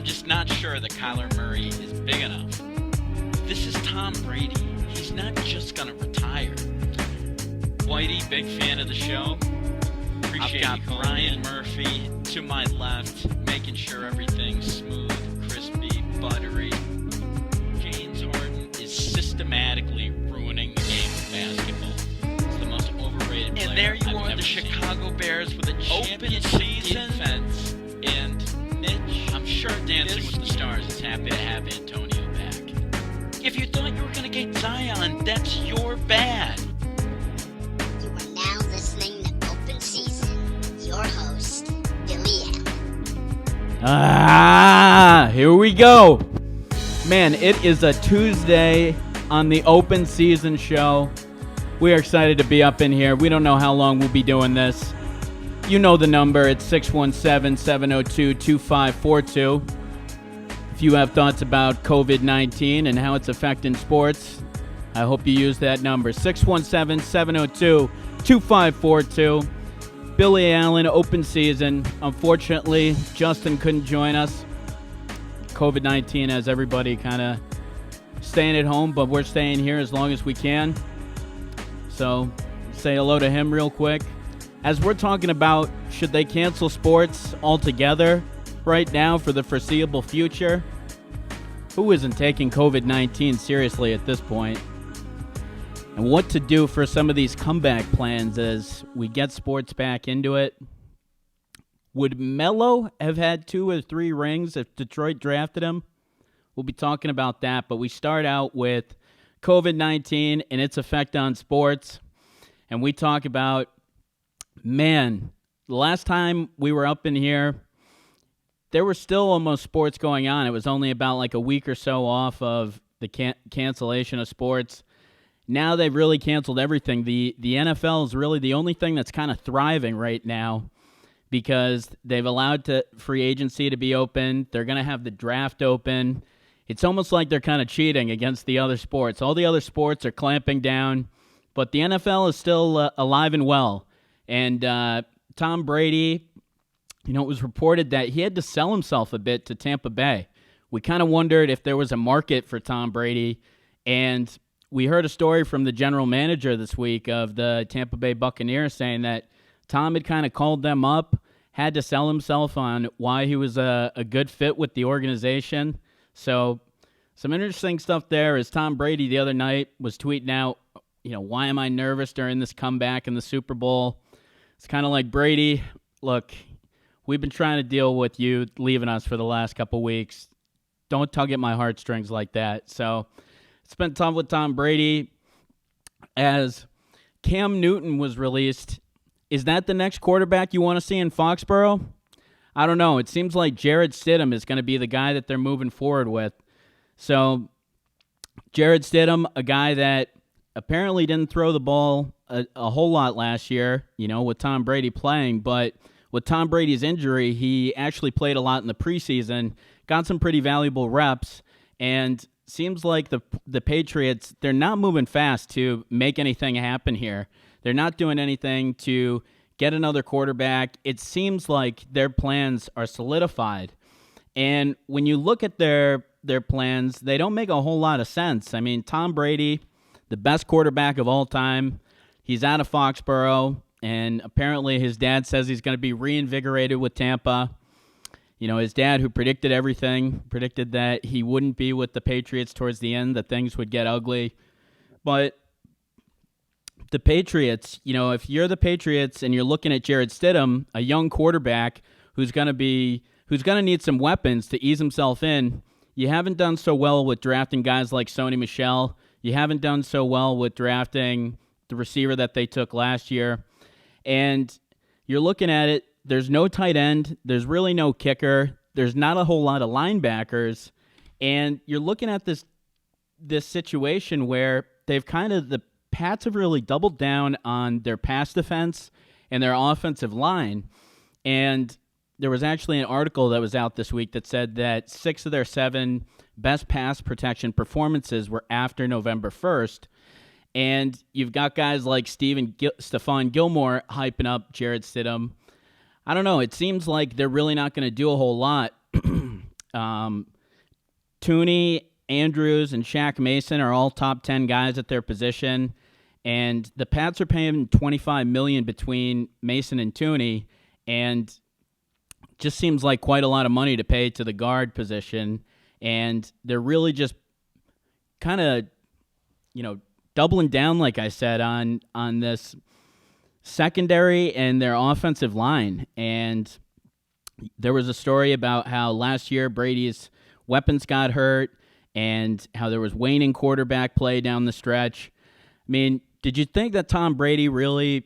I'm just not sure that Kyler Murray is big enough. This is Tom Brady. He's not just going to retire. Whitey, big fan of the show. Appreciate I've got Brian Murphy to my left, making sure everything's smooth, crispy, buttery. James Harden is systematically ruining the game of basketball. He's the most overrated player. And there you are, the Chicago Bears with a open season defense. And Mitch, I'm sure Dancing with the Stars is happy to have Antonio back. If you thought you were going to get Zion, that's your bad. You are now listening to Open Season. Your host, Billy Allen. Here we go. Man, it is a Tuesday on the Open Season show. We are excited to be up in here. We don't know how long we'll be doing this. You know the number. It's 617-702-2542. If you have thoughts about COVID-19 and how it's affecting sports, I hope you use that number. 617-702-2542. Billy Allen, Open Season. Unfortunately, Justin couldn't join us. COVID-19 has everybody kind of staying at home, but we're staying here as long as we can. So say hello to him real quick. As we're talking about, should they cancel sports altogether right now for the foreseeable future? Who isn't taking COVID-19 seriously at this point? And what to do for some of these comeback plans as we get sports back into it. Would Melo have had 2 or 3 rings if Detroit drafted him? We'll be talking about that, but we start out with COVID-19 and its effect on sports. And we talk about, man, the last time we were up in here, there were still almost sports going on. It was only about like a week or so off of the cancellation of sports. Now they've really canceled everything. The NFL is really the only thing that's kind of thriving right now because they've allowed free agency to be open. They're going to have the draft open. It's almost like they're kind of cheating against the other sports. All the other sports are clamping down, but the NFL is still alive and well. And Tom Brady, it was reported that he had to sell himself a bit to Tampa Bay. We kind of wondered if there was a market for Tom Brady, and we heard a story from the general manager this week of the Tampa Bay Buccaneers saying that Tom had kind of called them up, had to sell himself on why he was a good fit with the organization. So some interesting stuff there as Tom Brady the other night was tweeting out, why am I nervous during this comeback in the Super Bowl? It's kind of like, Brady, look, we've been trying to deal with you leaving us for the last couple weeks. Don't tug at my heartstrings like that. So it's been tough with Tom Brady. As Cam Newton was released, is that the next quarterback you want to see in Foxborough? I don't know. It seems like Jarrett Stidham is going to be the guy that they're moving forward with. So Jarrett Stidham, a guy that apparently didn't throw the ball a whole lot last year, with Tom Brady playing. But with Tom Brady's injury, he actually played a lot in the preseason, got some pretty valuable reps, and seems like the Patriots, they're not moving fast to make anything happen here. They're not doing anything to get another quarterback. It seems like their plans are solidified. And when you look at their plans, they don't make a whole lot of sense. I mean, Tom Brady, the best quarterback of all time, he's out of Foxborough, and apparently his dad says he's going to be reinvigorated with Tampa. His dad, who predicted everything, predicted that he wouldn't be with the Patriots towards the end, that things would get ugly. But the Patriots, if you're the Patriots and you're looking at Jarrett Stidham, a young quarterback who's going to need some weapons to ease himself in, you haven't done so well with drafting guys like Sony Michel. You haven't done so well with drafting the receiver that they took last year. And you're looking at it, there's no tight end, there's really no kicker, there's not a whole lot of linebackers, and you're looking at this situation where the Pats have really doubled down on their pass defense and their offensive line. And there was actually an article that was out this week that said that 6 of their 7 best pass protection performances were after November 1st. And you've got guys like Stephon Gilmore hyping up Jarrett Stidham. I don't know. It seems like they're really not going to do a whole lot. Tooney, Andrews, and Shaq Mason are all top 10 guys at their position, and the Pats are paying $25 million between Mason and Tooney, and just seems like quite a lot of money to pay to the guard position, and they're really just kind of, doubling down, like I said, on this secondary and their offensive line. And there was a story about how last year Brady's weapons got hurt and how there was waning quarterback play down the stretch. I mean, did you think that Tom Brady really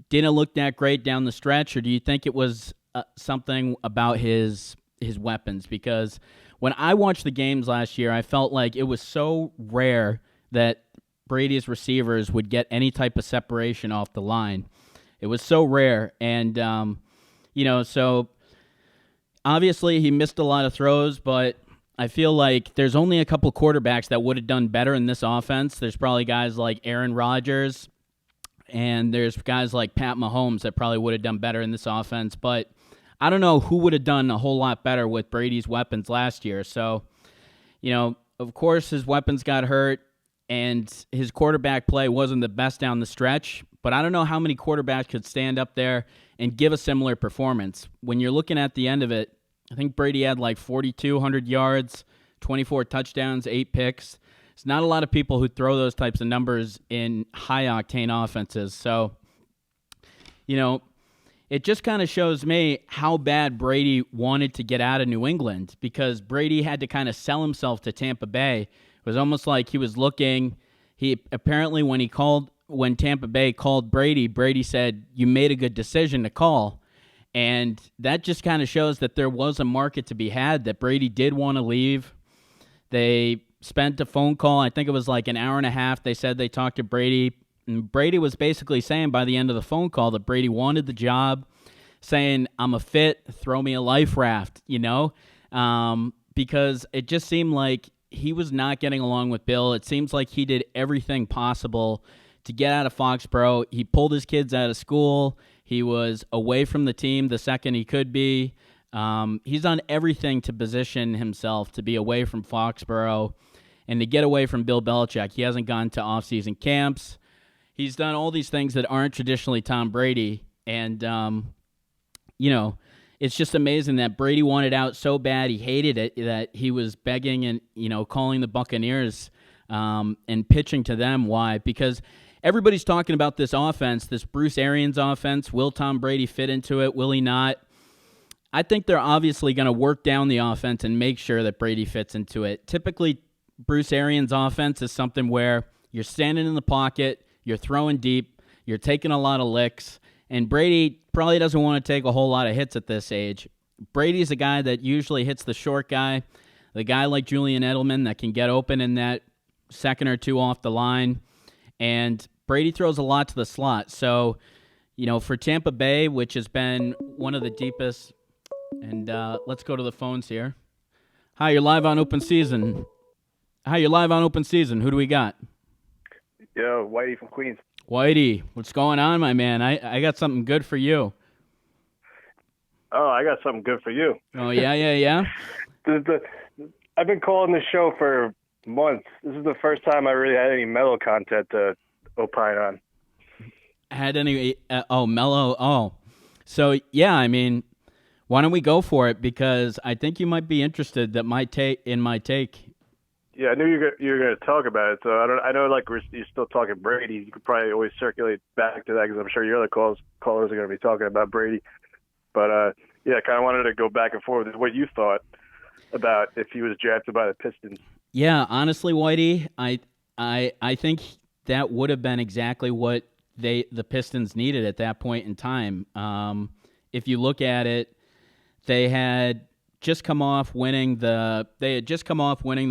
didn't look that great down the stretch, or do you think it was something about his weapons? Because when I watched the games last year, I felt like it was so rare that Brady's receivers would get any type of separation off the line. It was so rare. And, so obviously he missed a lot of throws, but I feel like there's only a couple quarterbacks that would have done better in this offense. There's probably guys like Aaron Rodgers, and there's guys like Pat Mahomes that probably would have done better in this offense. But I don't know who would have done a whole lot better with Brady's weapons last year. So, of course his weapons got hurt, and his quarterback play wasn't the best down the stretch, but I don't know how many quarterbacks could stand up there and give a similar performance. When you're looking at the end of it, I think Brady had like 4,200 yards, 24 touchdowns, 8 picks. It's not a lot of people who throw those types of numbers in high-octane offenses. So, it just kind of shows me how bad Brady wanted to get out of New England, because Brady had to kind of sell himself to Tampa Bay. It was almost like he was looking. He apparently, when Tampa Bay called Brady, Brady said, "You made a good decision to call." And that just kind of shows that there was a market to be had, that Brady did want to leave. They spent a phone call. I think it was like an hour and a half. They said they talked to Brady. And Brady was basically saying by the end of the phone call that Brady wanted the job, saying, "I'm a fit, throw me a life raft," because it just seemed like he was not getting along with Bill. It seems like he did everything possible to get out of Foxborough. He pulled his kids out of school. He was away from the team the second he could be. He's done everything to position himself to be away from Foxborough and to get away from Bill Belichick. He hasn't gone to off-season camps. He's done all these things that aren't traditionally Tom Brady. And, it's just amazing that Brady wanted out so bad. He hated it, that he was begging and, calling the Buccaneers and pitching to them. Why? Because everybody's talking about this offense, this Bruce Arians offense. Will Tom Brady fit into it? Will he not? I think they're obviously going to work down the offense and make sure that Brady fits into it. Typically, Bruce Arians' offense is something where you're standing in the pocket, you're throwing deep, you're taking a lot of licks, and Brady probably doesn't want to take a whole lot of hits at this age. Brady's a guy that usually hits the short guy, the guy like Julian Edelman that can get open in that second or two off the line, and Brady throws a lot to the slot. So, for Tampa Bay, which has been one of the deepest, and let's go to the phones here. Hi, you're live on Open Season. Who do we got? Yo, Whitey from Queens. Whitey, what's going on, my man? I got something good for you. Oh, I got something good for you. Oh, yeah? I've been calling this show for months. This is the first time I really had any Melo content to opine on. Had any? Melo. Oh, so yeah. I mean, why don't we go for it? Because I think you might be interested in my take. Yeah, I knew you were going to talk about it. So I know you're still talking Brady. You could probably always circulate back to that, because I'm sure your other callers are going to be talking about Brady. But I kind of wanted to go back and forth with what you thought about if he was drafted by the Pistons. Yeah, honestly, Whitey, I think that would have been exactly what the Pistons needed at that point in time. If you look at it, they had just come off winning the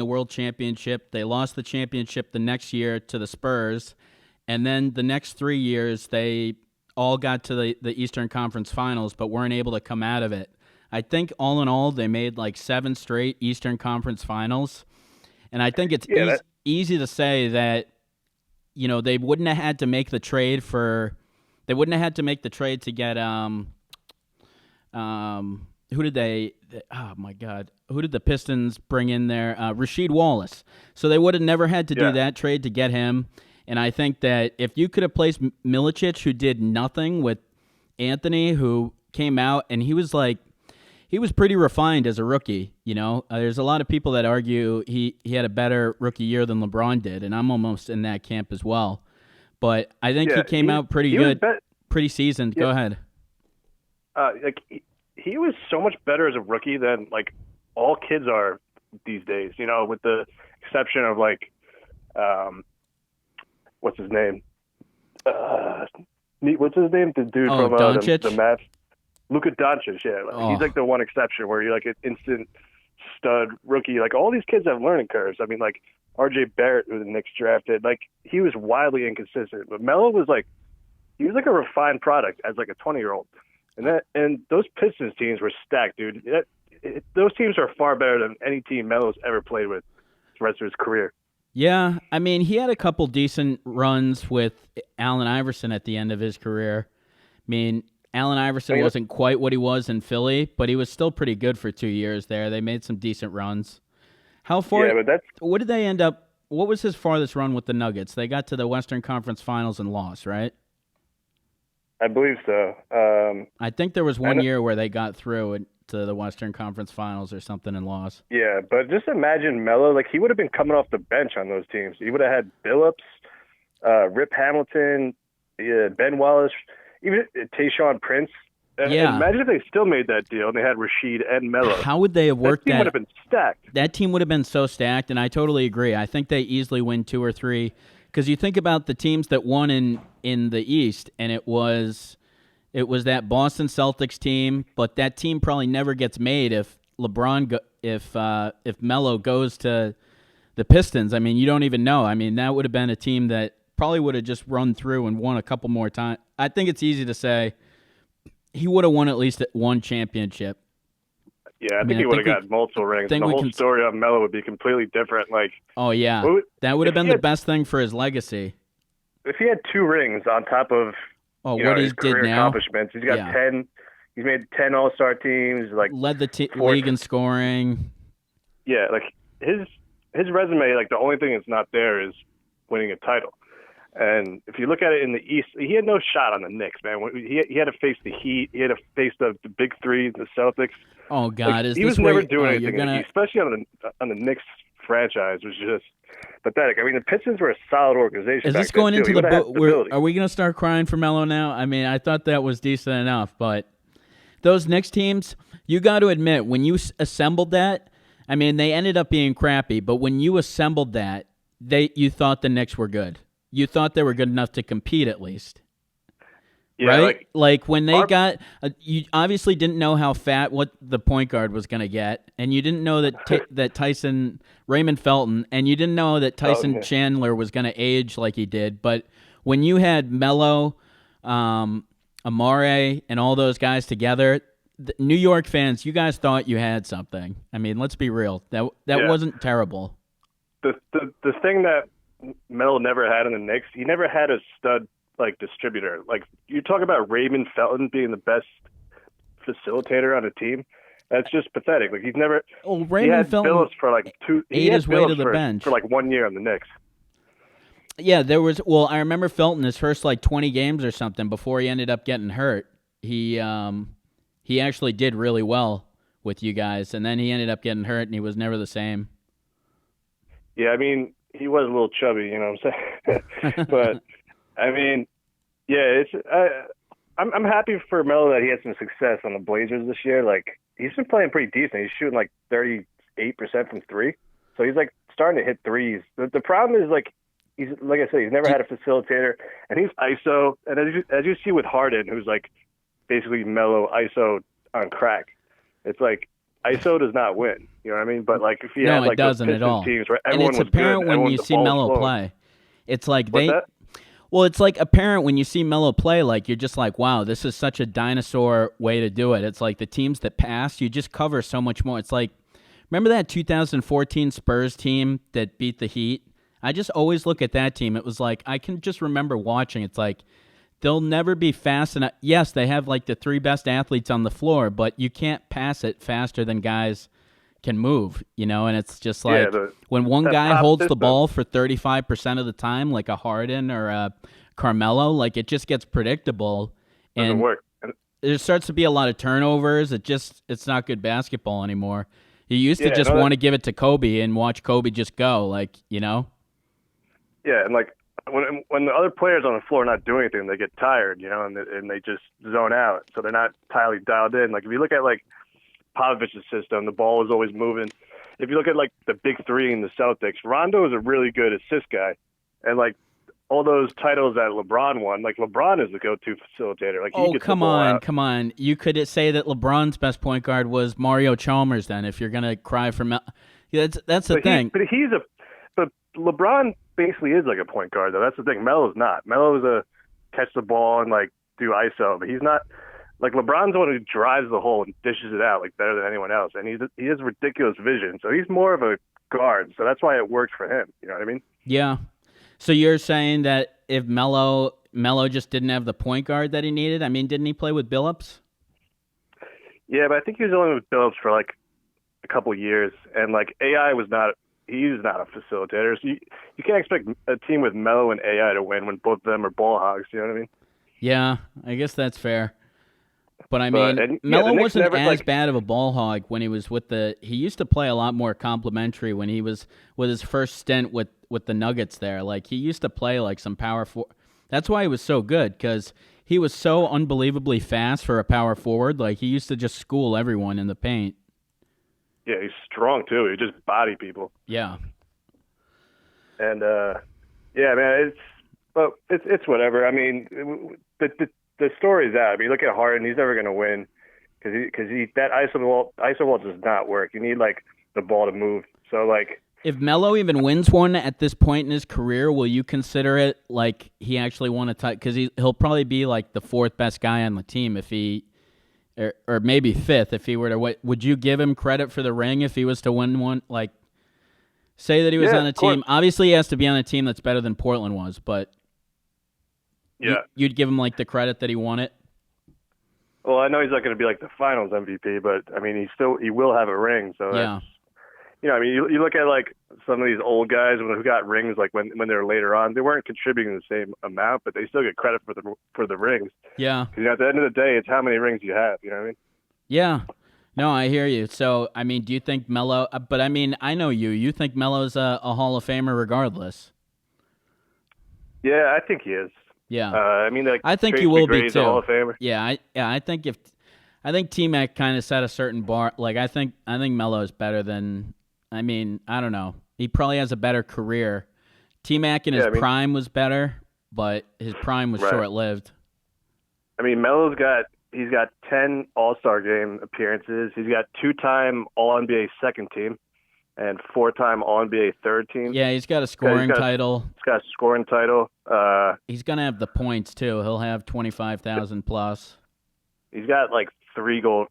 World Championship. They lost the championship the next year to the Spurs, and then the next 3 years they all got to the Eastern Conference Finals, but weren't able to come out of it. I think all in all they made like 7 straight Eastern Conference Finals, and I think it's easy to say that they wouldn't have had to make the trade to get who did they? Oh my God, who did the Pistons bring in there? Rasheed Wallace. So they would have never had to do that trade to get him. And I think that if you could have placed Milicic, who did nothing, with Anthony, who came out and he was pretty refined as a rookie. There's a lot of people that argue he had a better rookie year than LeBron did, and I'm almost in that camp as well. But I think he came out pretty good, pretty seasoned. Yeah. Go ahead. He was so much better as a rookie than like all kids are these days. With the exception of what's his name? What's his name? The dude from the Mavs. Luka Doncic, he's like the one exception where you're like an instant stud rookie. Like all these kids have learning curves. I mean, like R.J. Barrett, who the Knicks drafted, like he was wildly inconsistent. But Melo was like a refined product as like a 20-year-old. And those Pistons teams were stacked, dude. Those teams are far better than any team Melo's ever played with the rest of his career. Yeah, I mean, he had a couple decent runs with Allen Iverson at the end of his career. I mean, Allen Iverson wasn't quite what he was in Philly, but he was still pretty good for 2 years there. They made some decent runs. How far? Yeah, but what did they end up? What was his farthest run with the Nuggets? They got to the Western Conference Finals and lost, right? I believe so. I think there was one year where they got through to the Western Conference Finals or something and lost. Yeah, but just imagine Melo. Like, he would have been coming off the bench on those teams. He would have had Billups, Rip Hamilton, Ben Wallace, even Tayshaun Prince. And imagine if they still made that deal and they had Rasheed and Melo. How would they have worked that? That team would have been stacked. That team would have been so stacked, and I totally agree. I think they easily win 2 or 3. Because you think about the teams that won in the East, and it was that Boston Celtics team, but that team probably never gets made if Melo goes to the Pistons. I mean, you don't even know. I mean, that would have been a team that probably would have just run through and won a couple more times. I think it's easy to say he would have won at least one championship. Yeah, I think he would have got multiple rings. The whole story on Melo would be completely different. Like, oh yeah, that would have been the best thing for his legacy. If he had 2 rings on top of what he his did career now, accomplishments, he's got 10. He's made 10 All-Star teams. Like, led the league in scoring. Yeah, like his resume, like the only thing that's not there is winning a title. And if you look at it in the East, he had no shot on the Knicks, man. He had to face the Heat. He had to face the big three, the Celtics. Oh God, he was never doing anything, especially on the Knicks franchise, which is just pathetic. I mean, the Pistons were a solid organization. Is this going into are we going to start crying for Melo now? I mean, I thought that was decent enough, but those Knicks teams, you got to admit, when you assembled that, I mean, they ended up being crappy, but when you assembled that, you thought the Knicks were good. You thought they were good enough to compete at least. Yeah, right? Like when they you obviously didn't know what the point guard was going to get, and you didn't know that Raymond Felton, and you didn't know that Tyson Chandler was going to age like he did. But when you had Melo, Amare, and all those guys together, New York fans, you guys thought you had something. I mean, let's be real. That wasn't terrible. The thing that Melo never had in the Knicks, he never had a stud distributor. Like, you talk about Raymond Felton being the best facilitator on a team. That's just pathetic. Like, he's never. Oh, Raymond Felton Billups for ate his way to the bench for 1 year on the Knicks. Yeah, there was. Well, I remember Felton his first 20 games or something before he ended up getting hurt. He actually did really well with you guys, and then he ended up getting hurt, and he was never the same. Yeah, I mean, he was a little chubby, you know what I'm saying? But I mean, yeah, I'm happy for Melo that he had some success on the Blazers this year. Like, he's been playing pretty decent. He's shooting 38% from 3, so he's starting to hit threes. The problem is he's like I said, he's never had a facilitator, and he's ISO. And as you see with Harden, who's basically Melo ISO on crack, it's ISO does not win. You know what I mean? But if he had it doesn't at all. Teams where everyone and it's apparent good, when you see Melo play. It's What's it's apparent when you see Melo play. You're just wow, this is such a dinosaur way to do it. It's the teams that pass, you just cover so much more. It's remember that 2014 Spurs team that beat the Heat? I just always look at that team. It was I can just remember watching. It's they'll never be fast enough. Yes, they have like the 3 best athletes on the floor, but you can't pass it faster than guys can move, and it's just like when one guy holds the ball for 35% of the time, like a Harden or a Carmelo, like it just gets predictable. Doesn't and work. there starts to be a lot of turnovers. It's not good basketball anymore. You used to just want to give it to Kobe and watch Kobe just go, Yeah, and like when the other players on the floor are not doing anything, they get tired, and they just zone out. So they're not entirely dialed in. Like if you look at like Popovich's system, the ball is always moving. If you look at like the big three in the Celtics, Rondo is a really good assist guy, and like all those titles that LeBron won, like LeBron is the go-to facilitator. Like he gets come the ball on, out. come on! You could say that LeBron's best point guard was Mario Chalmers. Then, if you're gonna cry for that's the thing. But LeBron basically is like a point guard though. That's the thing. Melo's not. Melo's a catch the ball and like do ISO, but he's not. Like LeBron's the one who drives the hole and dishes it out like better than anyone else, and he has ridiculous vision. So he's more of a guard. So that's why it works for him. You know what I mean? Yeah. So you're saying that if Melo just didn't have the point guard that he needed? I mean, didn't he play with Billups? Yeah, but I think he was only with Billups for like a couple years, and like AI was not. He's not a facilitator. So you can't expect a team with Melo and AI to win when both of them are ball hogs. You know what I mean? Yeah, I guess that's fair. But I mean, Melo wasn't as bad of a ball hog when he was with he used to play a lot more complimentary when he was with his first stint with the Nuggets there. Like he used to play like some power forward. That's why he was so good, because he was so unbelievably fast for a power forward. Like he used to just school everyone in the paint. Yeah, he's strong too. He just body people. Yeah. And yeah, man, it's whatever. I mean, the story's out. I mean, look at Harden; he's never going to win because that iso ball does not work. You need like the ball to move. So like, if Melo even wins one at this point in his career, will you consider it like he actually won a title? Because he'll probably be like the 4th best guy on the team if he, or maybe 5th if he were to win. Would you give him credit for the ring if he was to win one? Like, say that he was on a team. Obviously, he has to be on a team that's better than Portland was, but. Yeah, you'd give him like the credit that he won it. Well, I know he's not going to be like the Finals MVP, but I mean, he will have a ring. So yeah, I mean, you look at like some of these old guys who got rings, like when they were later on, they weren't contributing the same amount, but they still get credit for the rings. Yeah, because at the end of the day, it's how many rings you have. You know what I mean? Yeah. No, I hear you. So, I mean, do you think Melo? But I mean, I know you. You think Melo's a Hall of Famer regardless? Yeah, I think he is. Yeah, I mean, like, I think he will be too. Hall of Famer. Yeah, I think I think T-Mac kind of set a certain bar. Like, I think Melo is better than. I mean, I don't know. He probably has a better career. T-Mac in his prime was better, but his prime was short-lived. I mean, he's got 10 All-Star Game appearances. He's got 2-time All-NBA second team and 4-time All-NBA third team. Yeah, he's got a scoring title. He's got a scoring title. He's going to have the points, too. He'll have 25,000 plus. He's got, like, 3 gold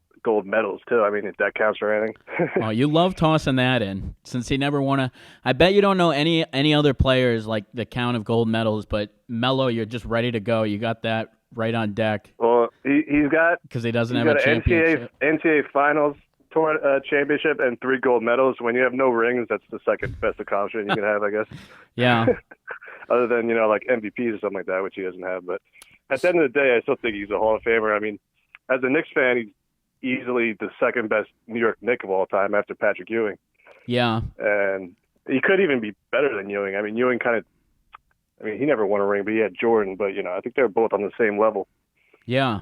medals, too. I mean, if that counts for anything. Oh, you love tossing that in, since he never won a... I bet you don't know any other players, like, the count of gold medals, but Melo, you're just ready to go. You got that right on deck. Well, he's got... Because he doesn't have a championship. NCAA Finals championship and 3 gold medals. When you have no rings, that's the second best accomplishment you can have, I guess. Yeah. Other than, like MVPs or something like that, which he doesn't have. But at the end of the day, I still think he's a Hall of Famer. I mean, as a Knicks fan, he's easily the second best New York Knick of all time after Patrick Ewing. Yeah. And he could even be better than Ewing. I mean, Ewing he never won a ring, but he had Jordan. But, I think they're both on the same level. Yeah.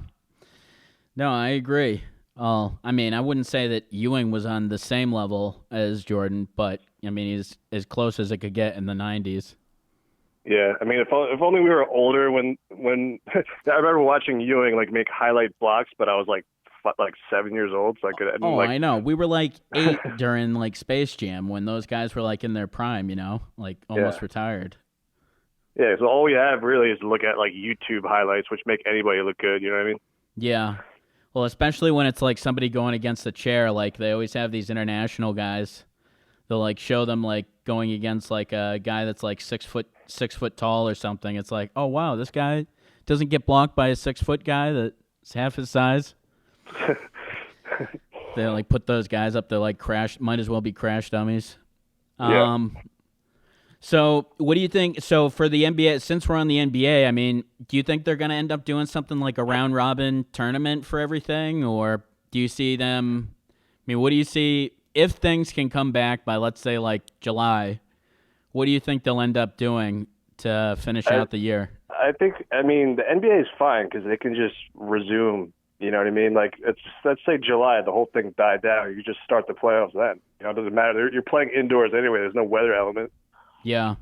No, I agree. I mean, I wouldn't say that Ewing was on the same level as Jordan, but, I mean, he's as close as it could get in the 90s. Yeah, I mean, if only we were older when I remember watching Ewing, like, make highlight blocks, but I was, like 7 years old, so I could... I know. We were, like, 8 during, like, Space Jam when those guys were, like, in their prime, like, almost retired. Yeah, so all we have really is to look at, like, YouTube highlights, which make anybody look good, you know what I mean? Yeah. Well, especially when it's like somebody going against a chair, like they always have these international guys. They'll like show them like going against like a guy that's like 6 foot tall or something. It's like, oh wow, this guy doesn't get blocked by a 6-foot guy that's half his size. They like put those guys up to like crash. Might as well be crash dummies. Yeah. So what do you think? So for the NBA, since we're on the NBA, I mean, do you think they're going to end up doing something like a round robin tournament for everything, or do you see them? I mean, what do you see if things can come back by, let's say, like July? What do you think they'll end up doing to finish out the year? I mean, the NBA is fine because they can just resume. You know what I mean? Like, let's say July, the whole thing died down. You just start the playoffs then. You know, it doesn't matter. You're playing indoors anyway. There's no weather element. Yeah.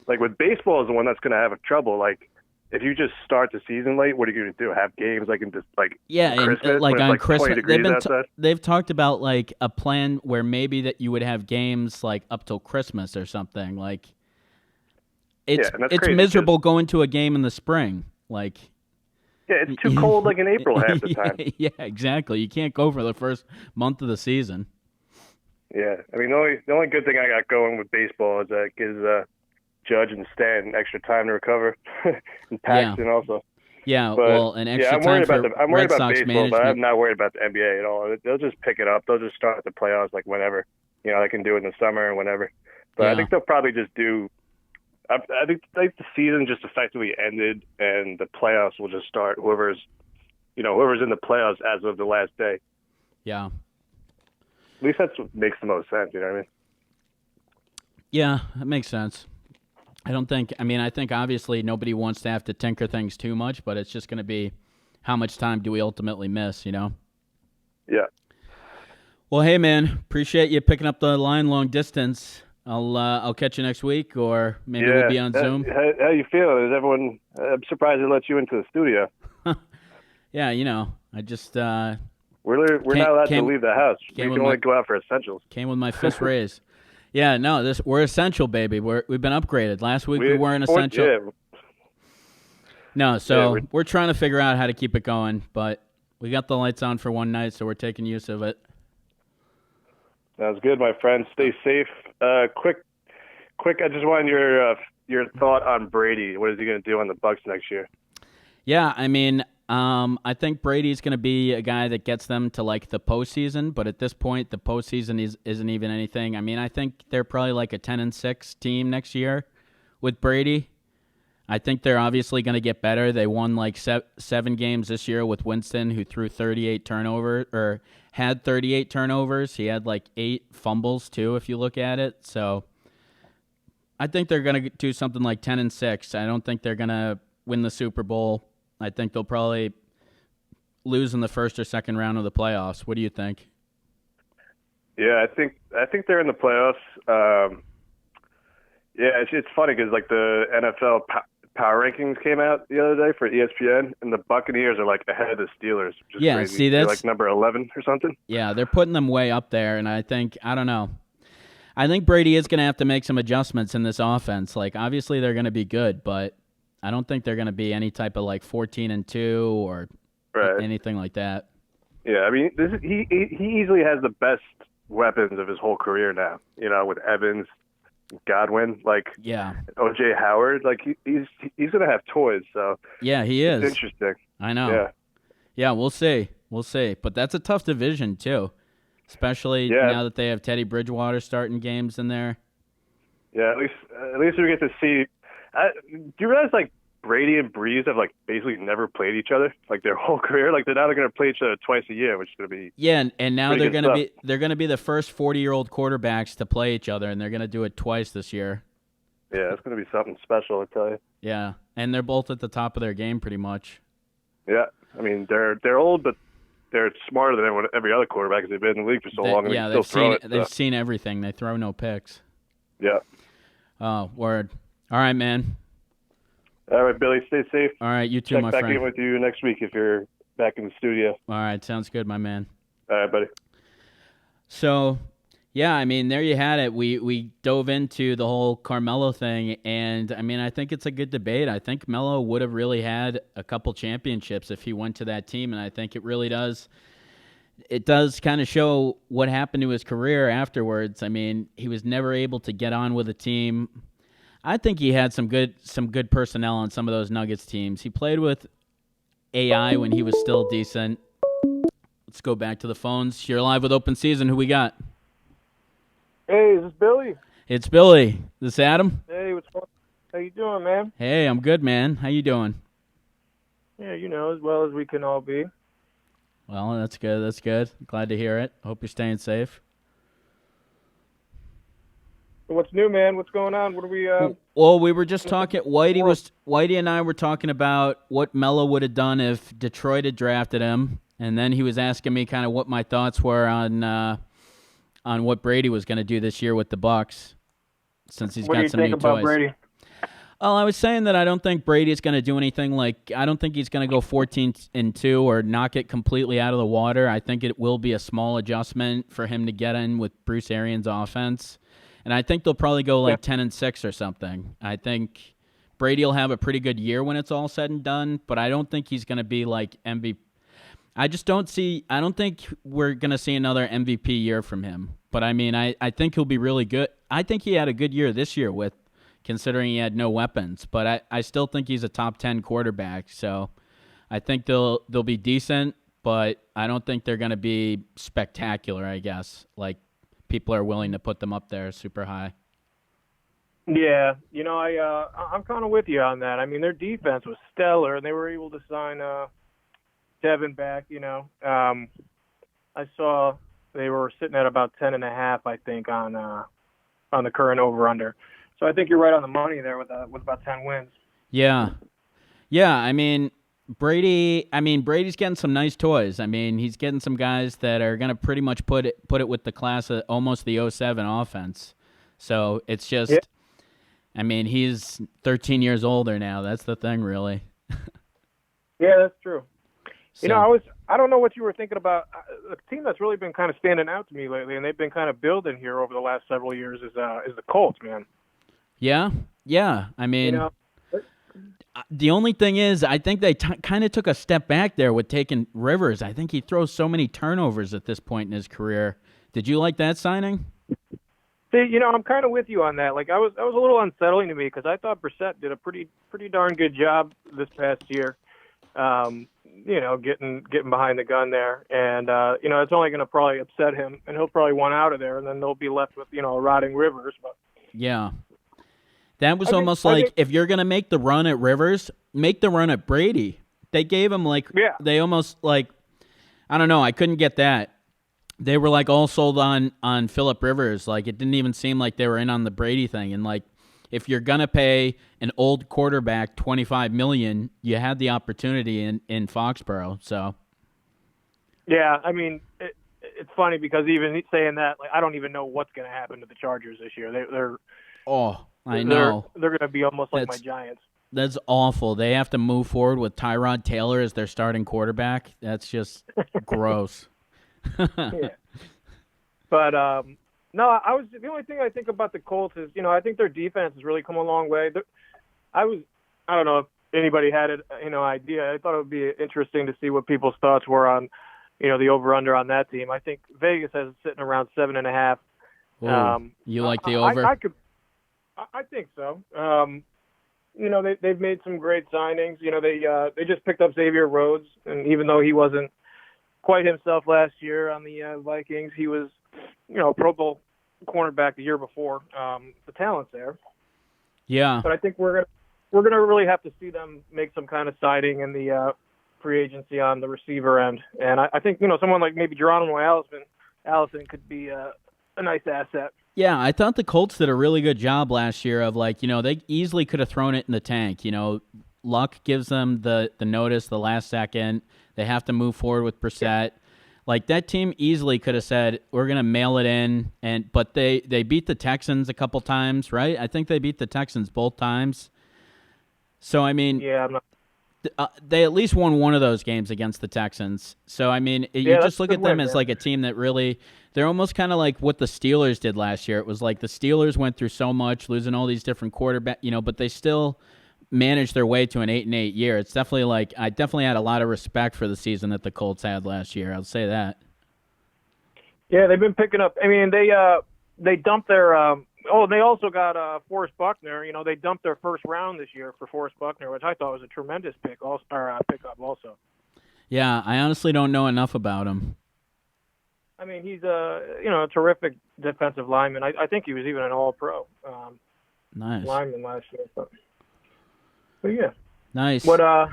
Like, with baseball is the one that's going to have trouble. Like, if you just start the season late, what are you going to do? Have games like in just like Christmas? And, like on like Christmas, 20 degrees outside? they've talked about like a plan where maybe that you would have games like up till Christmas or something. Like, it's crazy, miserable going to a game in the spring. Like, yeah, it's too cold like in April half the time. Yeah, exactly. You can't go for the first month of the season. Yeah, I mean, the only good thing I got going with baseball is that it gives Judge and Stan extra time to recover, and Paxton also. Yeah, But, well, an extra time for I'm worried Red about Sox baseball, management. but I'm not worried about the NBA at all. They'll just pick it up. They'll just start the playoffs like whenever. You know, they can do it in the summer and whenever. But Yeah. I think they'll probably just do. I think the season just effectively ended, and the playoffs will just start. Whoever's in the playoffs as of the last day. Yeah. At least that's what makes the most sense. You know what I mean? Yeah, that makes sense. I think obviously nobody wants to have to tinker things too much, but it's just going to be how much time do we ultimately miss, you know? Yeah. Well, hey, man, appreciate you picking up the line long distance. I'll catch you next week, or maybe we'll be on Zoom. How you feeling? Is everyone? I'm surprised they let you into the studio. Yeah, you know, I just We're not allowed to leave the house. We can only go out for essentials. Came with my fist raised. Yeah, no, we're essential, baby. We've been upgraded. Last week we weren't essential. Yeah. No, so we're trying to figure out how to keep it going, but we got the lights on for one night, so we're taking use of it. Sounds good, my friend. Stay safe. Quick. I just wanted your thought on Brady. What is he going to do on the Bucks next year? Yeah, I mean, I think Brady's going to be a guy that gets them to like the postseason, but at this point, the postseason isn't even anything. I mean, I think they're probably like a 10-6 team next year with Brady. I think they're obviously going to get better. They won like 7 games this year with Winston, who threw 38 turnovers or had 38 turnovers. He had like 8 fumbles too, if you look at it. So I think they're going to do something like 10-6. I don't think they're going to win the Super Bowl. I think they'll probably lose in the first or second round of the playoffs. What do you think? Yeah, I think they're in the playoffs. Yeah, it's funny because like the NFL power rankings came out the other day for ESPN, and the Buccaneers are like ahead of the Steelers. Which is crazy. See, they're like number 11 or something. Yeah, they're putting them way up there, and I don't know. I think Brady is going to have to make some adjustments in this offense. Like, obviously they're going to be good, but I don't think they're going to be any type of like 14-2 or anything like that. Yeah, I mean, he easily has the best weapons of his whole career now. You know, with Evans, Godwin, O.J. Howard, like he's going to have toys. So yeah, he is. It's interesting. I know. Yeah, we'll see. But that's a tough division too, especially now that they have Teddy Bridgewater starting games in there. Yeah, at least we get to see. Do you realize like Brady and Breeze have like basically never played each other like their whole career? Like they're going to play each other twice a year, which is going to be and now they're going to be the first 40-year-old quarterbacks to play each other, and they're going to do it twice this year. Yeah, it's going to be something special, I tell you. Yeah, and they're both at the top of their game pretty much. Yeah, I mean they're old, but they're smarter than every other quarterback because they've been in the league for so long. And they've seen everything. They throw no picks. Yeah. Oh, word. All right, man. All right, Billy, stay safe. All right, you too, my friend. Check back in with you next week if you're back in the studio. All right, sounds good, my man. All right, buddy. So, yeah, I mean, there you had it. We dove into the whole Carmelo thing, and, I mean, I think it's a good debate. I think Melo would have really had a couple championships if he went to that team, and I think it really does. It does kind of show what happened to his career afterwards. I mean, he was never able to get on with a team. I think he had some good personnel on some of those Nuggets teams. He played with AI when he was still decent. Let's go back to the phones. You're live with Open Season. Who we got? Hey, is this Billy? It's Billy. This Adam? Hey, what's going on? How you doing, man? Hey, I'm good, man. How you doing? Yeah, as well as we can all be. Well, that's good. That's good. Glad to hear it. Hope you're staying safe. What's new, man? What's going on? What are we? Well, we were just talking. Whitey and I were talking about what Melo would have done if Detroit had drafted him, and then he was asking me kind of what my thoughts were on what Brady was going to do this year with the Bucks, since he's got some new toys. What do you think about Brady? Well, I was saying that I don't think Brady's going to do anything I don't think he's going to go 14-2 or knock it completely out of the water. I think it will be a small adjustment for him to get in with Bruce Arians' offense. And I think they'll probably go 10-6 or something. I think Brady will have a pretty good year when it's all said and done, but I don't think he's going to be like MVP. I don't think we're going to see another MVP year from him. But I mean, I think he'll be really good. I think he had a good year this year considering he had no weapons, but I still think he's a top 10 quarterback. So I think they'll be decent, but I don't think they're going to be spectacular, I guess. Like people are willing to put them up there super high. Yeah, I'm kind of with you on that. I mean, their defense was stellar, and they were able to sign Devin back. I saw they were sitting at about 10.5, I think, on the current over/under. So I think you're right on the money there with about 10 wins. Yeah. I mean, Brady's getting some nice toys. I mean, he's getting some guys that are going to pretty much put it with the class of almost the 07 offense. So it's just, yeah. I mean, he's 13 years older now. That's the thing, really. Yeah, that's true. So, I don't know what you were thinking about. The team that's really been kind of standing out to me lately, and they've been kind of building here over the last several years, is the Colts, man. Yeah. I mean, the only thing is, I think they kind of took a step back there with taking Rivers. I think he throws so many turnovers at this point in his career. Did you like that signing? See, I'm kind of with you on that. Like, I was a little unsettling to me because I thought Brissett did a pretty darn good job this past year. Getting behind the gun there, and it's only going to probably upset him, and he'll probably want out of there, and then they'll be left with rotting Rivers. But yeah. That was if you're going to make the run at Rivers, make the run at Brady. They gave him they almost I don't know, I couldn't get that. They were all sold on Phillip Rivers. Like it didn't even seem like they were in on the Brady thing. And if you're going to pay an old quarterback $25 million, you had the opportunity in Foxborough. So yeah, I mean, it's funny because even saying that, I don't even know what's going to happen to the Chargers this year. I know. They're going to be almost like my Giants. That's awful. They have to move forward with Tyrod Taylor as their starting quarterback. That's just gross. Yeah. But no, the only thing I think about the Colts is, I think their defense has really come a long way. I don't know if anybody had idea. I thought it would be interesting to see what people's thoughts were on, the over/under on that team. I think Vegas has it sitting around 7.5. You like the over? I think so. They've made some great signings. They just picked up Xavier Rhodes, and even though he wasn't quite himself last year on the Vikings, he was, Pro Bowl cornerback the year before. The talent's there. Yeah. But I think we're gonna really have to see them make some kind of signing in the free agency on the receiver end, and I think someone like maybe Geronimo Allison could be a nice asset. Yeah, I thought the Colts did a really good job last year of they easily could have thrown it in the tank. Luck gives them the notice the last second. They have to move forward with Brissett. That team easily could have said, we're going to mail it in, but they beat the Texans a couple times, right? I think they beat the Texans both times. So, I mean, yeah, they at least won one of those games against the Texans. So, I mean, you just look at them as a team that really – they're almost kind of like what the Steelers did last year. It was like the Steelers went through so much, losing all these different quarterbacks, but they still managed their way to an 8-8 year. It's definitely I definitely had a lot of respect for the season that the Colts had last year. I'll say that. Yeah, they've been picking up. I mean, they they dumped their. They also got Forrest Buckner. You know, they dumped their first round this year for Forrest Buckner, which I thought was a tremendous pickup also. Yeah, I honestly don't know enough about him. I mean, he's a terrific defensive lineman. I think he was even an All-Pro Nice lineman last year. But yeah, nice. What else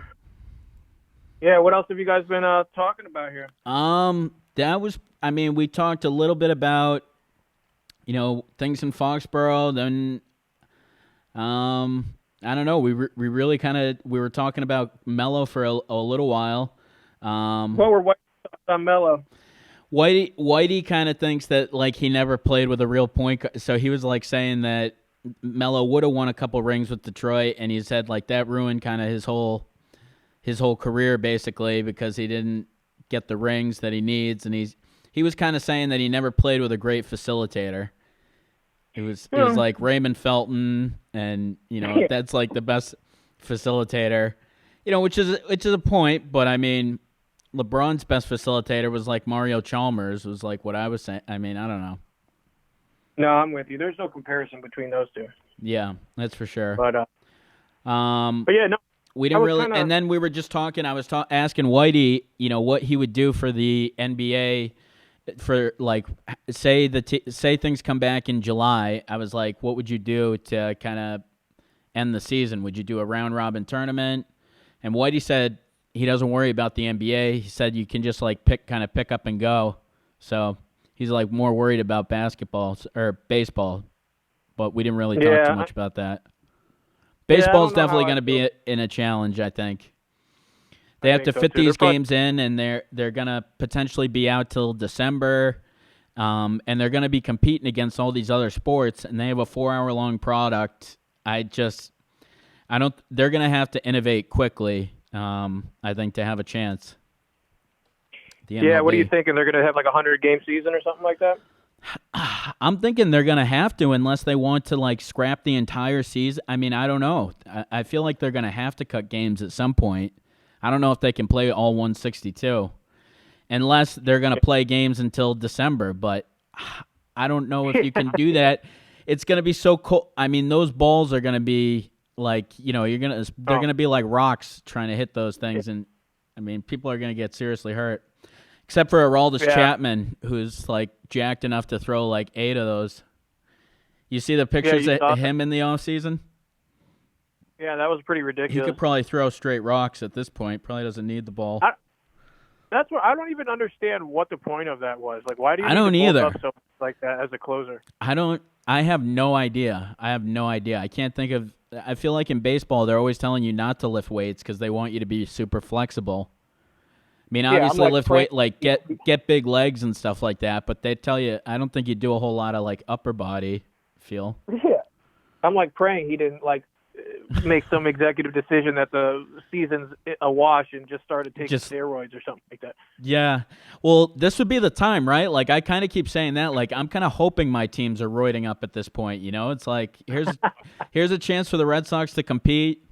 have you guys been talking about here? That was. I mean, we talked a little bit about, things in Foxborough. Then, I don't know. We really we were talking about Melo for a little while. What were Whitey thoughts on Melo? Whitey kind of thinks that like he never played with a real point guard. So he was like saying that Melo would have won a couple rings with Detroit, and he said like that ruined kind of his whole career basically because he didn't get the rings that he needs, and he was kind of saying that he never played with a great facilitator. It was like Raymond Felton, and that's like the best facilitator, which is a point. But I mean, LeBron's best facilitator was like Mario Chalmers. Was like what I was saying. I mean, I don't know. No, I'm with you. There's no comparison between those two. Yeah, that's for sure. But yeah, no. We didn't really, and then we were just talking. I was asking Whitey, what he would do for the NBA, for like, say things come back in July. I was like, what would you do to kind of end the season? Would you do a round robin tournament? And Whitey said he doesn't worry about the NBA. He said you can just like pick up and go. So he's like more worried about basketball or baseball, but we didn't really talk too much about that. Baseball's definitely going to be in a challenge, I think. They have to fit these games in, and they're going to potentially be out till December, and they're going to be competing against all these other sports, and they have a 4-hour-long product. They're going to have to innovate quickly, I think, to have a chance. Yeah, what are you thinking? They're going to have like a 100-game season or something like that? I'm thinking they're going to have to unless they want to, like, scrap the entire season. I mean, I don't know. I feel like they're going to have to cut games at some point. I don't know if they can play all 162 unless they're going to play games until December, but I don't know if you can do that. It's going to be so cold. I mean, those balls are going to be like, they're going to be like rocks trying to hit those things, and I mean, people are going to get seriously hurt. Except for Aroldis Chapman, who's like jacked enough to throw like 8 of those. You see the pictures of him in the offseason? Yeah, that was pretty ridiculous. He could probably throw straight rocks at this point. Probably doesn't need the ball. That's what I don't even understand what the point of that was. Like, why do you? I don't either. Up so like that as a closer? I have no idea. I can't think of. I feel like in baseball they're always telling you not to lift weights because they want you to be super flexible. I mean, obviously lift weight, like get big legs and stuff like that, but they tell you, I don't think you do a whole lot of like upper body feel. Yeah. I'm like praying he didn't like make some executive decision that the season's a wash and just started taking steroids or something like that. Yeah. Well, this would be the time, right? Like I kind of keep saying that, like I'm kind of hoping my teams are roiding up at this point, It's like, here's a chance for the Red Sox to compete.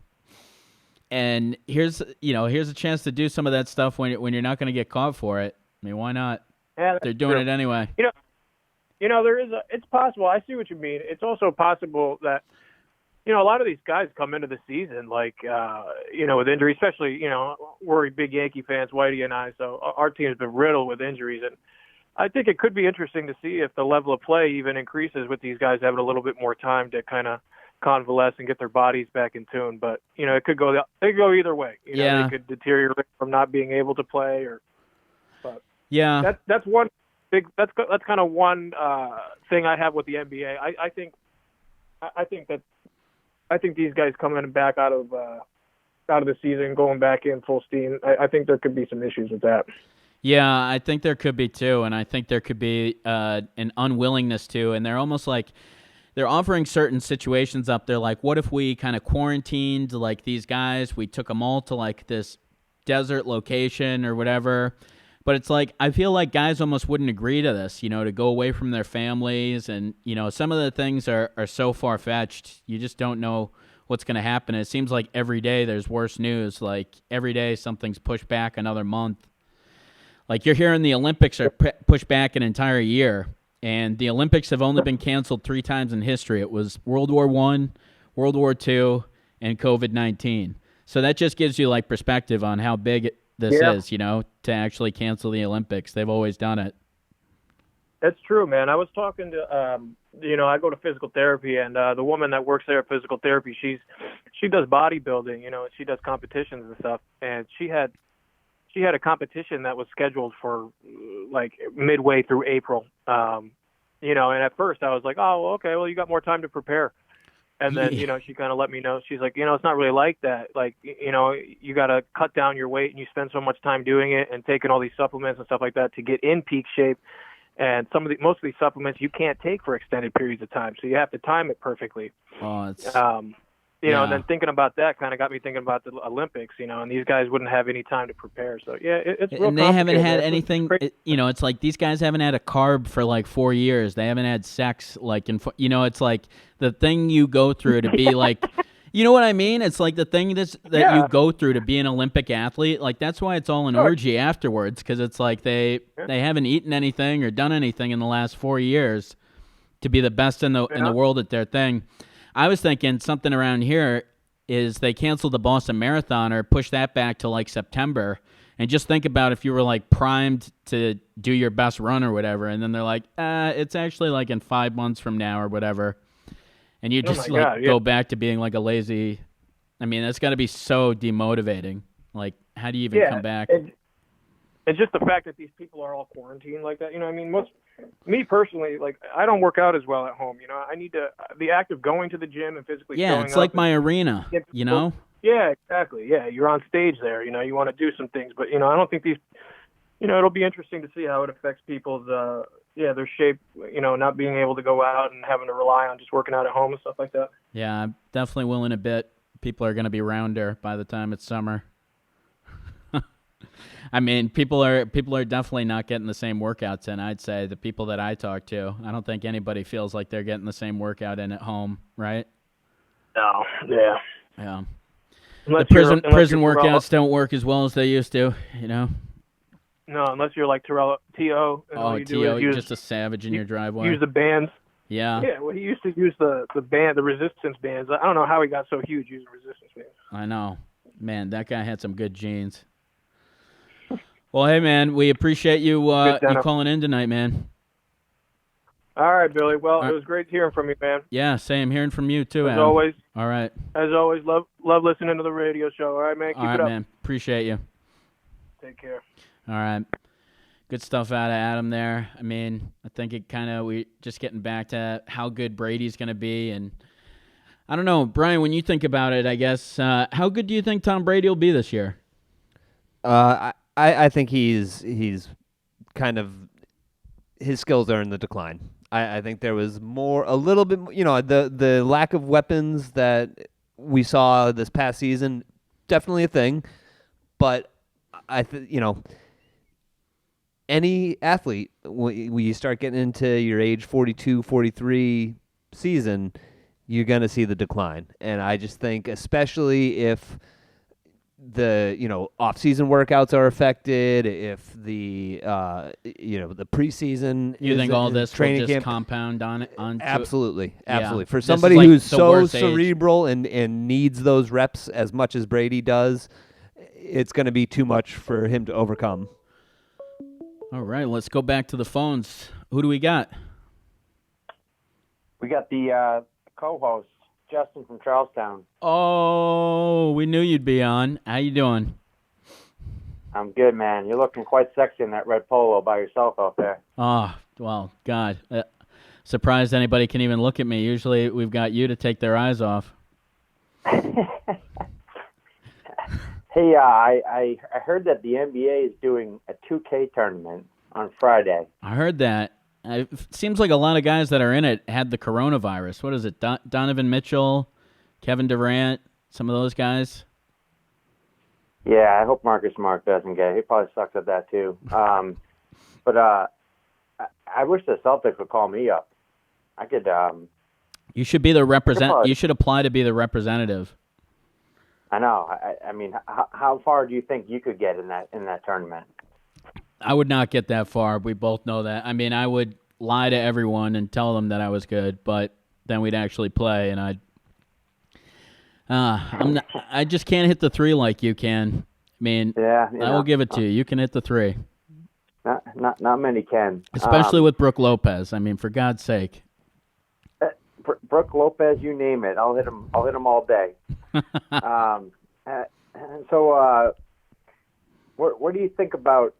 And here's a chance to do some of that stuff when you're not going to get caught for it. I mean, why not? Yeah, they're doing it anyway. It's possible. I see what you mean. It's also possible that, a lot of these guys come into the season like, with injury, especially, we're big Yankee fans, Whitey and I, so our team has been riddled with injuries. And I think it could be interesting to see if the level of play even increases with these guys having a little bit more time to kind of convalesce and get their bodies back in tune, but it could go either way. They could deteriorate from not being able to play, but that's one big. That's kind of one thing I have with the NBA. I think these guys coming back out of the season, going back in full steam. I think there could be some issues with that. Yeah, I think there could be too, and I think there could be an unwillingness to, and they're almost like. They're offering certain situations up there, like what if we kind of quarantined like these guys, we took them all to like this desert location or whatever. But it's like I feel like guys almost wouldn't agree to this, to go away from their families. And, some of the things are so far-fetched. You just don't know what's going to happen. It seems like every day there's worse news. Like every day something's pushed back another month. Like you're hearing the Olympics are pushed back an entire year. And the Olympics have only been canceled 3 times in history. It was World War I, World War II, and COVID-19. So that just gives you like perspective on how big this is, to actually cancel the Olympics. They've always done it. That's true, man. I was talking to, I go to physical therapy, and the woman that works there at physical therapy, she does bodybuilding, she does competitions and stuff, and she had a competition that was scheduled for like midway through April, and at first I was like, oh, okay, well, you got more time to prepare. And then, she kind of let me know. She's like, it's not really like that. Like, you got to cut down your weight, and you spend so much time doing it and taking all these supplements and stuff like that to get in peak shape. And most of these supplements you can't take for extended periods of time, so you have to time it perfectly. Oh, it's and then thinking about that kind of got me thinking about the Olympics, and these guys wouldn't have any time to prepare. So it's real. And they haven't had man. anything. It's like these guys haven't had a carb for like 4 years. They haven't had sex like it's like the thing you go through to be like. You know what I mean? It's like the thing that you go through to be an Olympic athlete. Like that's why it's all an orgy afterwards, because it's like they haven't eaten anything or done anything in the last 4 years to be the best in the world at their thing. I was thinking something around here is they canceled the Boston Marathon or pushed that back to like September. And just think about if you were like primed to do your best run or whatever, and then they're like, it's actually like in 5 months from now or whatever. And you just go back to being like a lazy. I mean, that's got to be so demotivating. Like, how do you even come back? And just the fact that these people are all quarantined like that. I mean, me personally, like I don't work out as well at home. I need the act of going to the gym and physically. Yeah, it's like my arena. Yeah, exactly. Yeah, you're on stage there. You want to do some things, but I don't think these. It'll be interesting to see how it affects people's. Their shape, not being able to go out and having to rely on just working out at home and stuff like that. Yeah, I'm definitely willing to bet people are going to be rounder by the time it's summer. I mean, people are definitely not getting the same workouts in, I'd say, the people that I talk to. I don't think anybody feels like they're getting the same workout in at home, right? No, yeah. Yeah. The prison workouts don't work as well as they used to, No, unless you're like T.O. And all you T.O., do you're just a savage in your driveway. Use the bands. Yeah. Yeah, well, he used to use the resistance bands. I don't know how he got so huge using resistance bands. I know. Man, that guy had some good genes. Well, hey, man, we appreciate you calling in tonight, man. All right, Billy. Well, it was great hearing from you, man. Yeah, same. Hearing from you, too, As Adam. always. All right. As always, love listening to the radio show. All right, man. Keep it up. Man. Appreciate you. Take care. All right. Good stuff out of Adam there. I mean, I think we just getting back to how good Brady's going to be. And I don't know, Brian, when you think about it, I guess, how good do you think Tom Brady will be this year? I think he's kind of, his skills are in the decline. I think there was a little bit, the lack of weapons that we saw this past season, definitely a thing. But any athlete, when you start getting into your age 42, 43 season, you're going to see the decline. And I just think, especially if the off-season workouts are affected, if the the preseason, you think all this training will just camp compound on it? Absolutely. Yeah. For somebody who's so cerebral and needs those reps as much as Brady does, it's going to be too much for him to overcome. All right, let's go back to the phones. Who do we got? We got the co-host, Justin from Charlestown. Oh, we knew you'd be on. How you doing? I'm good, man. You're looking quite sexy in that red polo by yourself out there. Oh, well, God. Surprised anybody can even look at me. Usually we've got you to take their eyes off. Hey, I heard that the NBA is doing a 2K tournament on Friday. I heard that. It seems like a lot of guys that are in it had the coronavirus. What is it? Donovan Mitchell, Kevin Durant, some of those guys? Yeah, I hope Marcus Smart doesn't get it. He probably sucks at that too. But I wish the Celtics would call me up. I could. You should be the You should apply to be the representative. I know. I mean, how far do you think you could get in that tournament? I would not get that far. We both know that. I mean, I would lie to everyone and tell them that I was good, but then we'd actually play, and I just can't hit the three like you can. I mean, Yeah, I will give it to you. You can hit the three, not many can, especially with Brooke Lopez. I mean, for God's sake. Brooke Lopez, you name it, I'll hit him all day. So, what do you think about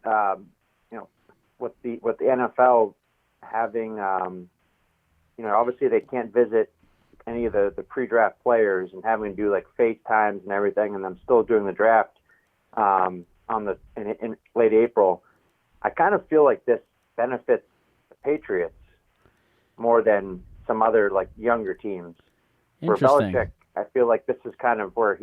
with the NFL having obviously they can't visit any of the pre-draft players and having to do like FaceTimes and everything, and them still doing the draft in late April. I kind of feel like this benefits the Patriots more than some other like younger teams. For Interesting. Belichick, I feel like this is kind of where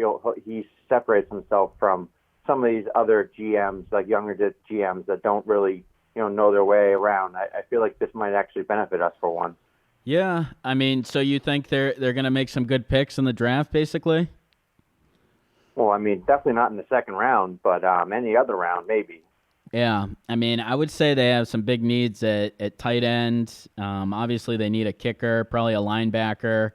he separates himself from some of these other GMs, like younger GMs that don't really know their way around. I feel like this might actually benefit us for once. Yeah, I mean, so you think they're going to make some good picks in the draft, basically? Well, I mean, definitely not in the second round, but any other round, maybe. Yeah, I mean, I would say they have some big needs at tight end. Obviously, they need a kicker, probably a linebacker.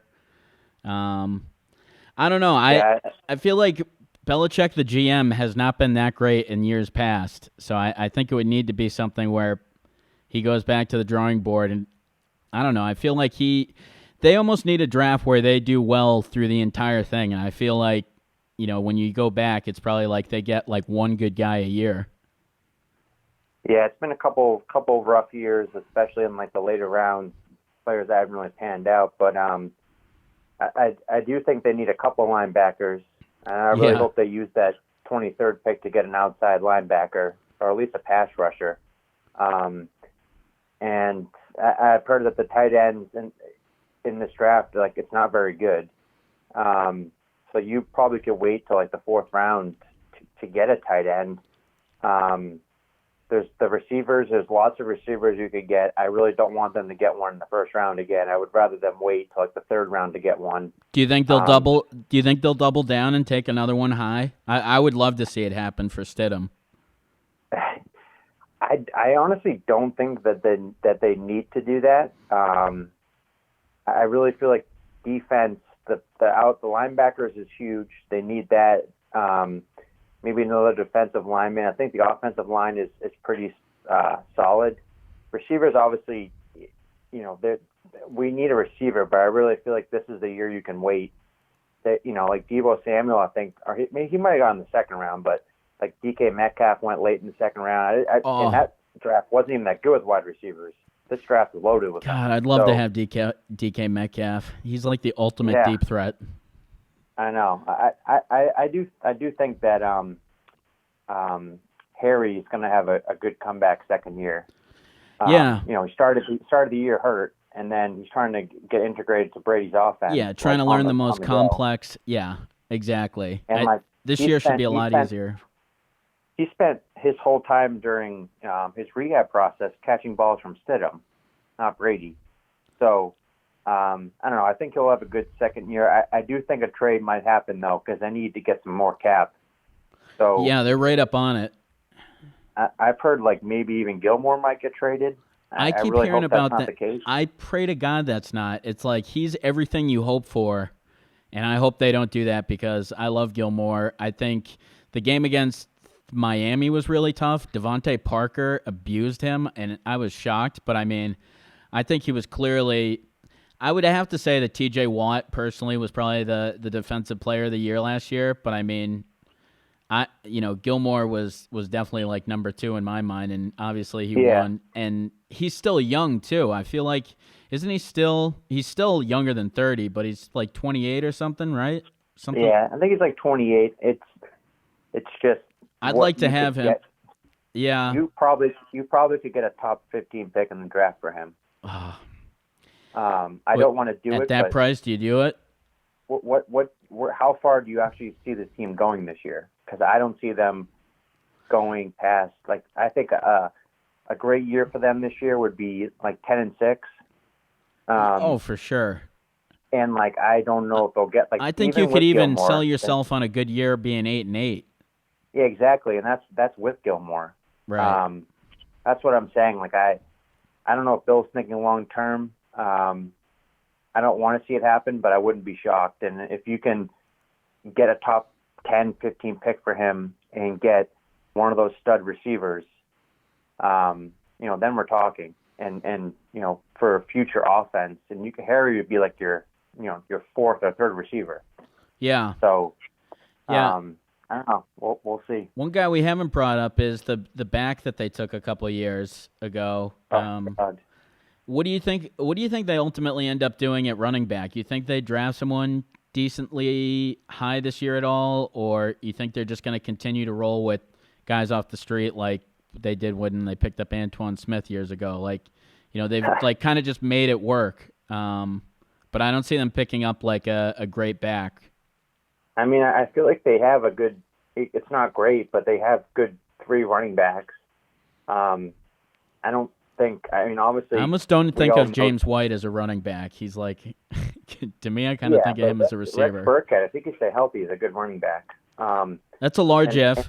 I don't know. I feel like Belichick, the GM, has not been that great in years past. So I think it would need to be something where he goes back to the drawing board. And I don't know. I feel like they almost need a draft where they do well through the entire thing. And I feel like, when you go back, it's probably like they get like one good guy a year. Yeah, it's been a couple rough years, especially in like the later rounds. Players that haven't really panned out, but I do think they need a couple linebackers, and I really hope they use that 23rd pick to get an outside linebacker or at least a pass rusher. And I've heard that the tight ends in this draft, like, it's not very good. So you probably could wait till like the fourth round to get a tight end. There's the receivers. There's lots of receivers you could get. I really don't want them to get one in the first round again. I would rather them wait till like the third round to get one. Do you think they'll double? Do you think they'll double down and take another one high? I would love to see it happen for Stidham. I honestly don't think that they need to do that. I really feel like defense, the linebackers is huge. They need that. Maybe another defensive lineman. I think the offensive line is pretty solid. Receivers, obviously, we need a receiver, but I really feel like this is the year you can wait. That like Deebo Samuel, I think, or he might have gone in the second round, but like DK Metcalf went late in the second round. And that draft wasn't even that good with wide receivers. This draft is loaded with them. God, I'd love to have DK Metcalf. He's like the ultimate deep threat. I know. I do think that Harry is going to have a good comeback second year. He started the year hurt, and then he's trying to get integrated to Brady's offense. Yeah, trying to learn the most complex. Yeah, exactly. And this year should be a lot easier. He spent his whole time during his rehab process catching balls from Stidham, not Brady. So. I don't know. I think he'll have a good second year. I do think a trade might happen, though, because I need to get some more cap. So yeah, they're right up on it. I've heard like maybe even Gilmore might get traded. I keep really hearing hope about that's that. Not the case. I pray to God that's not. It's like he's everything you hope for, and I hope they don't do that because I love Gilmore. I think the game against Miami was really tough. Devontae Parker abused him, and I was shocked. But, I mean, I think he was clearly – I would have to say that T.J. Watt personally was probably the defensive player of the year last year. But, I mean, Gilmore was definitely like number 2 in my mind, and obviously he won. And he's still young, too. I feel like – isn't he still – he's still younger than 30, but he's like 28 or something, right? Something. Yeah, I think he's like 28. It's just – I'd like to have him. Yeah. You probably could get a top 15 pick in the draft for him. I don't want to do it. At that price, do you do it? How far do you actually see the team going this year? Because I don't see them going past. Like, I think a great year for them this year would be like 10-6. For sure. And like, I don't know if they'll get like. I think you could even sell yourself on a good year being 8-8. Yeah, exactly, and that's with Gilmore. Right. That's what I'm saying. Like, I I don't know if Bill's thinking long term. I don't want to see it happen, but I wouldn't be shocked. And if you can get a top 10, 15 pick for him and get one of those stud receivers, then we're talking. And for future offense, and Harry would be like your fourth or third receiver. Yeah. So, yeah. I don't know. We'll see. One guy we haven't brought up is the back that they took a couple of years ago. God. What do you think? What do you think they ultimately end up doing at running back? You think they draft someone decently high this year at all, or you think they're just going to continue to roll with guys off the street like they did when they picked up Antoine Smith years ago? They've kind of just made it work. But I don't see them picking up like a great back. I mean, I feel like they have a good. It's not great, but they have good 3 running backs. I don't think. I mean, obviously, I almost don't think of James White as a running back. He's like, to me, I kind of think of him as a receiver. Rex Burkhead, I think he stay healthy. He's a good running back. That's a large F.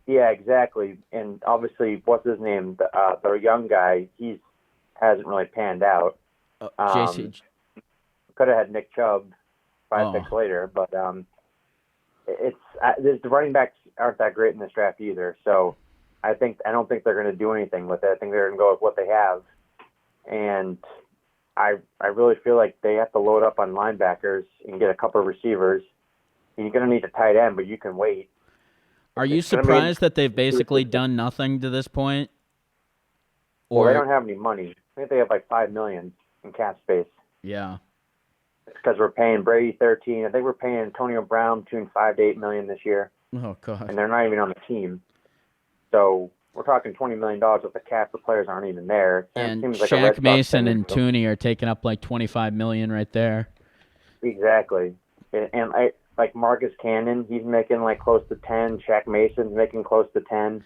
Yeah, exactly. And obviously, what's his name? The young guy. He hasn't really panned out. JC. Could have had Nick Chubb 5 picks later, but the running backs aren't that great in this draft either. So I don't think they're going to do anything with it. I think they're going to go with what they have, and I really feel like they have to load up on linebackers and get a couple of receivers. You're going to need a tight end, but you can wait. Are you surprised that they've basically done nothing to this point? Well, they don't have any money. I think they have like $5 million in cap space. Yeah. It's because we're paying Brady 13. I think we're paying Antonio Brown between $5 to $8 million this year. Oh God. And they're not even on the team. So we're talking $20 million with the cap. The players aren't even there. And it seems like Shaq Mason and Tooney are taking up like $25 million right there. Exactly. And like Marcus Cannon, he's making like close to 10. Shaq Mason's making close to 10.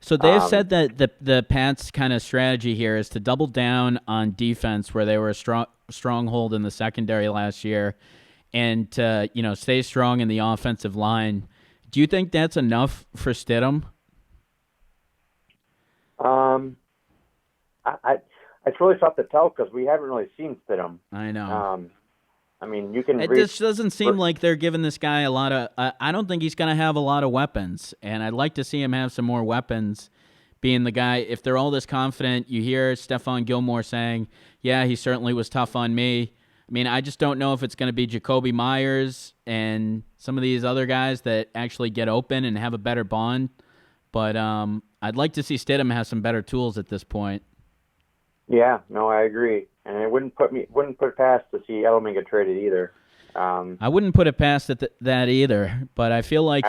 So they've said that the Pats' kind of strategy here is to double down on defense, where they were a stronghold in the secondary last year, and to stay strong in the offensive line. Do you think that's enough for Stidham? It's really tough to tell because we haven't really seen Stidham. I know. I mean, you can. It just doesn't seem like they're giving this guy a lot of. I don't think he's going to have a lot of weapons, and I'd like to see him have some more weapons. Being the guy, if they're all this confident, you hear Stephon Gilmore saying, "Yeah, he certainly was tough on me." I mean, I just don't know if it's going to be Jacoby Myers and some of these other guys that actually get open and have a better bond. But I'd like to see Stidham have some better tools at this point. Yeah, no, I agree, and it wouldn't put it past to see Edelman get traded either. I wouldn't put it past that either, but I feel like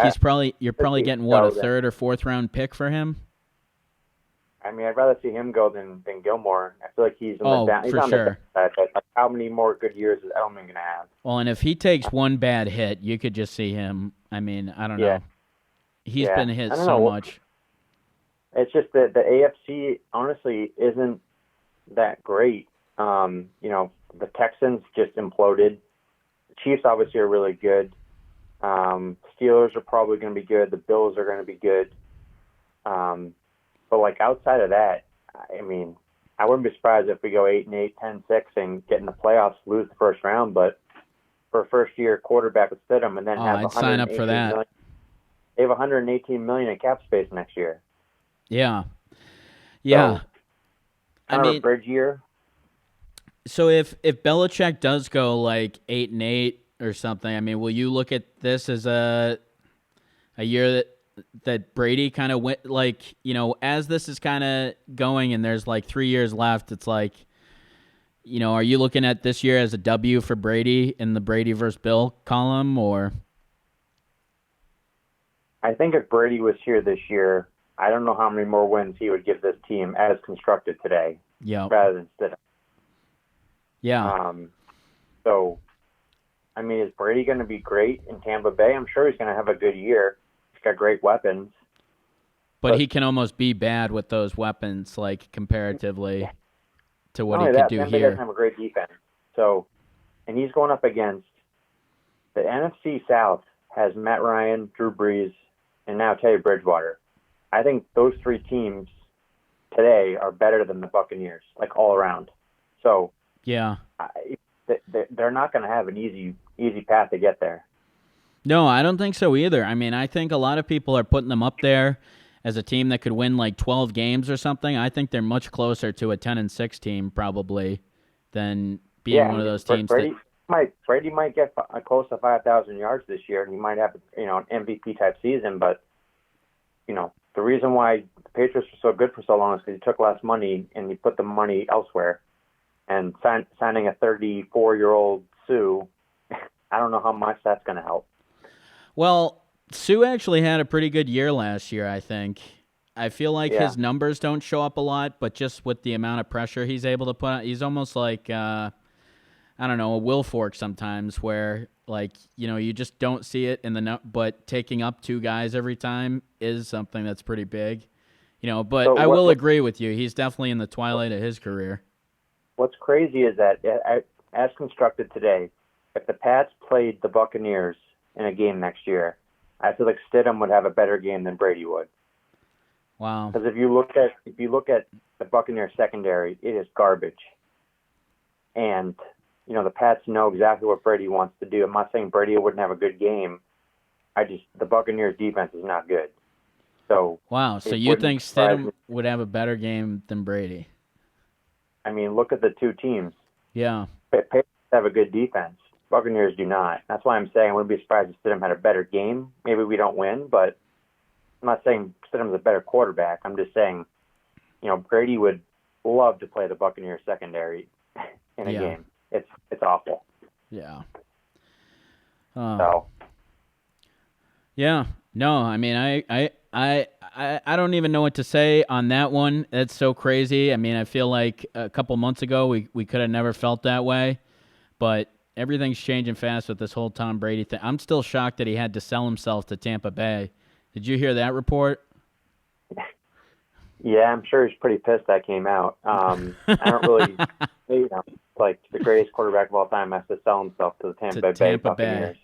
you're probably getting a third or fourth round pick for him. I mean, I'd rather see him go than Gilmore. I feel like he's on the down. He's for on sure. Like, how many more good years is Edelman going to have? Well, and if he takes one bad hit, you could just see him. I mean, I don't know. He's been hit so much. It's just that the AFC honestly isn't that great. The Texans just imploded. The Chiefs obviously are really good. Steelers are probably going to be good. The Bills are going to be good. But like outside of that, I mean, I wouldn't be surprised if we go 8-8, 10-6, and get in the playoffs, lose the first round. But for a first-year quarterback with Stidham, and then have I'd sign up for that. Million, they have $118 million in cap space next year. Yeah. So, I mean, a bridge year. So if Belichick does go like 8-8 or something, I mean, will you look at this as a year that Brady kind of went, like, as this is kind of going and there's like 3 years left, it's like, are you looking at this year as a W for Brady in the Brady versus Bill column, or? I think if Brady was here this year, I don't know how many more wins he would give this team as constructed today. Yeah. Rather than Stidham. Yeah. So, I mean, is Brady going to be great in Tampa Bay? I'm sure he's going to have a good year. He's got great weapons. But he can almost be bad with those weapons, like, comparatively to what he could do Tampa here. Doesn't have a great defense. So, and he's going up against the NFC South has Matt Ryan, Drew Brees, and now Teddy Bridgewater. I think those three teams today are better than the Buccaneers, like all around. So Yeah. they're not going to have an easy path to get there. No, I don't think so either. I mean, I think a lot of people are putting them up there as a team that could win like 12 games or something. I think they're much closer to a 10-6 team probably than being one of those teams. Brady might get close to 5,000 yards this year, and he might have an MVP type season. But the reason why the Patriots were so good for so long is because he took less money and he put the money elsewhere. And signing a 34-year-old Sue, I don't know how much that's going to help. Well, Sue actually had a pretty good year last year, I think. I feel like his numbers don't show up a lot, but just with the amount of pressure he's able to put on, he's almost like, I don't know, a Wilfork sometimes where, like, you just don't see it but taking up two guys every time is something that's pretty big. But I will agree with you. He's definitely in the twilight of his career. What's crazy is that, as constructed today, if the Pats played the Buccaneers in a game next year, I feel like Stidham would have a better game than Brady would. Wow. Because if you look at the Buccaneers secondary, it is garbage. And the Pats know exactly what Brady wants to do. I'm not saying Brady wouldn't have a good game. The Buccaneers defense is not good. So wow. So you think Stidham would have a better game than Brady? I mean, look at the two teams. Yeah. Patriots have a good defense. Buccaneers do not. That's why I'm saying I wouldn't be surprised if Stidham had a better game. Maybe we don't win, but I'm not saying Stidham's a better quarterback. I'm just saying, Brady would love to play the Buccaneers secondary in a game. It's awful. Yeah. So. Yeah. No, I mean, I don't even know what to say on that one. That's so crazy. I mean, I feel like a couple months ago we could have never felt that way, but everything's changing fast with this whole Tom Brady thing. I'm still shocked that he had to sell himself to Tampa Bay. Did you hear that report? Yeah, I'm sure he's pretty pissed that came out. I don't really, like the greatest quarterback of all time has to sell himself to the Tampa Bay Buccaneers.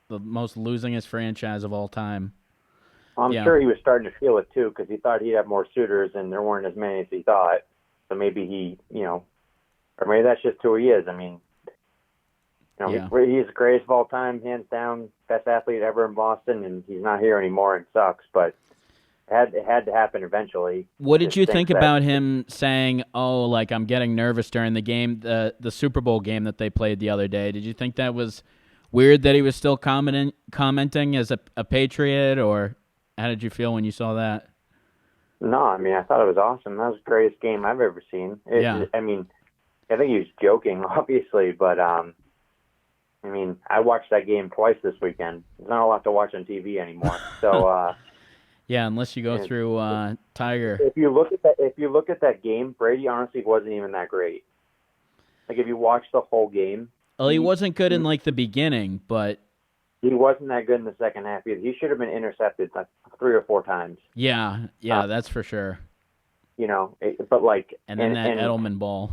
The most losingest franchise of all time. I'm sure he was starting to feel it too because he thought he'd have more suitors and there weren't as many as he thought. So maybe he, or maybe that's just who he is. I mean, he's the greatest of all time, hands down, best athlete ever in Boston, and he's not here anymore and sucks. But it had to happen eventually. What did you think about him saying, "Oh, like I'm getting nervous during the game, the Super Bowl game that they played the other day"? Did you think that was weird that he was still commenting as a Patriot, or how did you feel when you saw that? No, I mean I thought it was awesome. That was the greatest game I've ever seen. I mean, I think he was joking, obviously, but I mean, I watched that game twice this weekend. There's not a lot to watch on TV anymore. So yeah, unless you go through Tiger. If you look at that game, Brady honestly wasn't even that great. Like if you watch the whole game, well, he wasn't good in like the beginning, but he wasn't that good in the second half either. He should have been intercepted like 3 or 4 times. Yeah, that's for sure. But like and then that Edelman ball.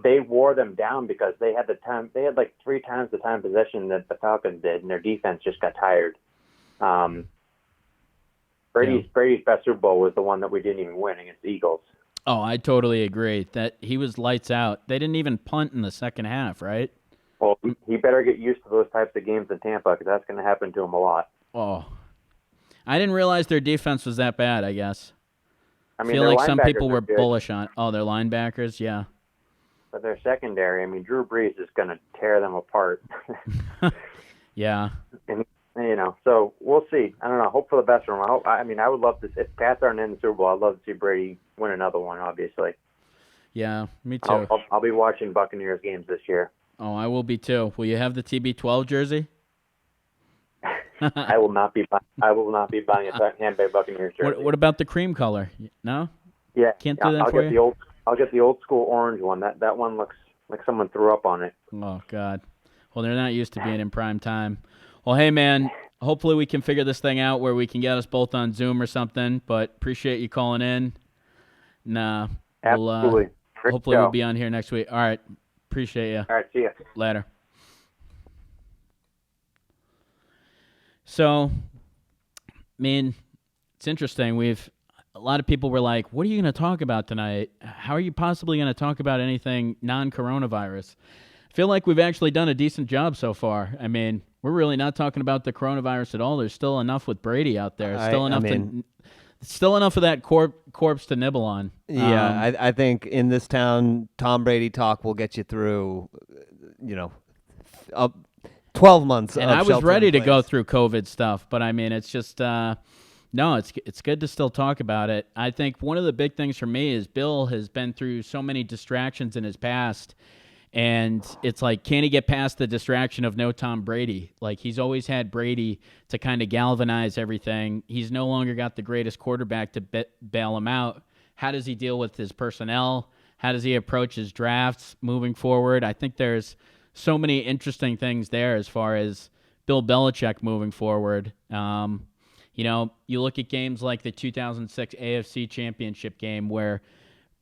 They wore them down because they had the time. They had like 3 times the time possession that the Falcons did, and their defense just got tired. Brady's best Super Bowl was the one that we didn't even win against the Eagles. Oh, I totally agree. That he was lights out. They didn't even punt in the second half, right? Well, he better get used to those types of games in Tampa because that's going to happen to him a lot. Oh, I didn't realize their defense was that bad. I guess. I mean, feel like some people were bullish on. Oh, their linebackers, yeah. But their secondary, I mean, Drew Brees is going to tear them apart. Yeah. And, so we'll see. I don't know. Hope for the best for him. I would love to. If Pats aren't in the Super Bowl, I'd love to see Brady win another one. Obviously. Yeah, me too. I'll be watching Buccaneers games this year. Oh, I will be too. Will you have the TB12 jersey? I will not be buying a Tampa Bay Buccaneers jersey. What about the cream color? No. Yeah. Can't do that for you. I'll get the old school orange one. That one looks like someone threw up on it. Oh God. Well, they're not used to being in prime time. Well, hey man, hopefully we can figure this thing out where we can get us both on Zoom or something. But appreciate you calling in. Nah. Absolutely. Hopefully we'll be on here next week. All right. Appreciate you. All right. See ya. Later. So, I mean, it's interesting. a lot of people were like, what are you going to talk about tonight? How are you possibly going to talk about anything non-coronavirus? I feel like we've actually done a decent job so far. I mean, we're really not talking about the coronavirus at all. There's still enough with Brady out there. Still enough of that corpse to nibble on. Yeah, I think in this town, Tom Brady talk will get you through, 12 months. And I was ready to go through COVID stuff, but I mean, it's just no, it's good to still talk about it. I think one of the big things for me is Bill has been through so many distractions in his past, and it's like, can he get past the distraction of no Tom Brady? Like, he's always had Brady to kind of galvanize everything. He's no longer got the greatest quarterback to bail him out. How does he deal with his personnel? How does he approach his drafts moving forward? I think there's so many interesting things there as far as Bill Belichick moving forward. You look at games like the 2006 AFC Championship game where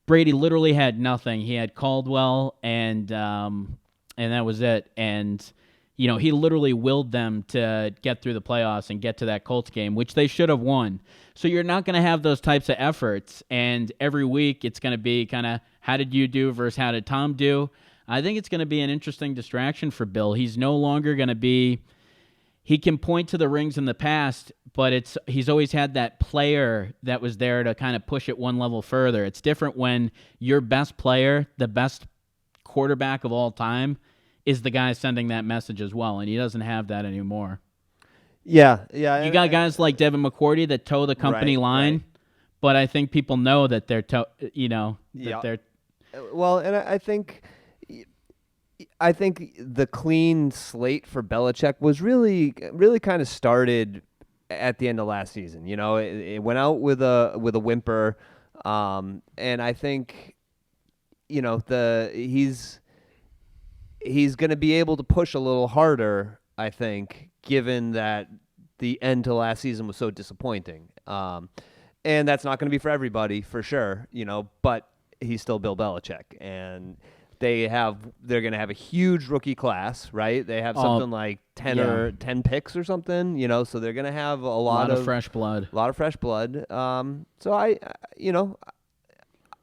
Brady literally had nothing. He had Caldwell, and that was it. And he literally willed them to get through the playoffs and get to that Colts game, which they should have won. So you're not going to have those types of efforts. And every week it's going to be kind of, how did you do versus how did Tom do? I think it's going to be an interesting distraction for Bill. He's no longer going to be. He can point to the rings in the past, but he's always had that player that was there to kind of push it one level further. It's different when your best player, the best quarterback of all time, is the guy sending that message as well, and he doesn't have that anymore. Yeah. You got guys like Devin McCourty that toe the company line, but I think people know that they're they're. Well, and I think the clean slate for Belichick was really kind of started at the end of last season. It went out with a whimper, and I think he's going to be able to push a little harder, I think, given that the end to last season was so disappointing. And that's not going to be for everybody, for sure. But he's still Bill Belichick, and they're going to have a huge rookie class, right? They have something like 10 picks or something, so they're going to have a lot of fresh blood. A lot of fresh blood. So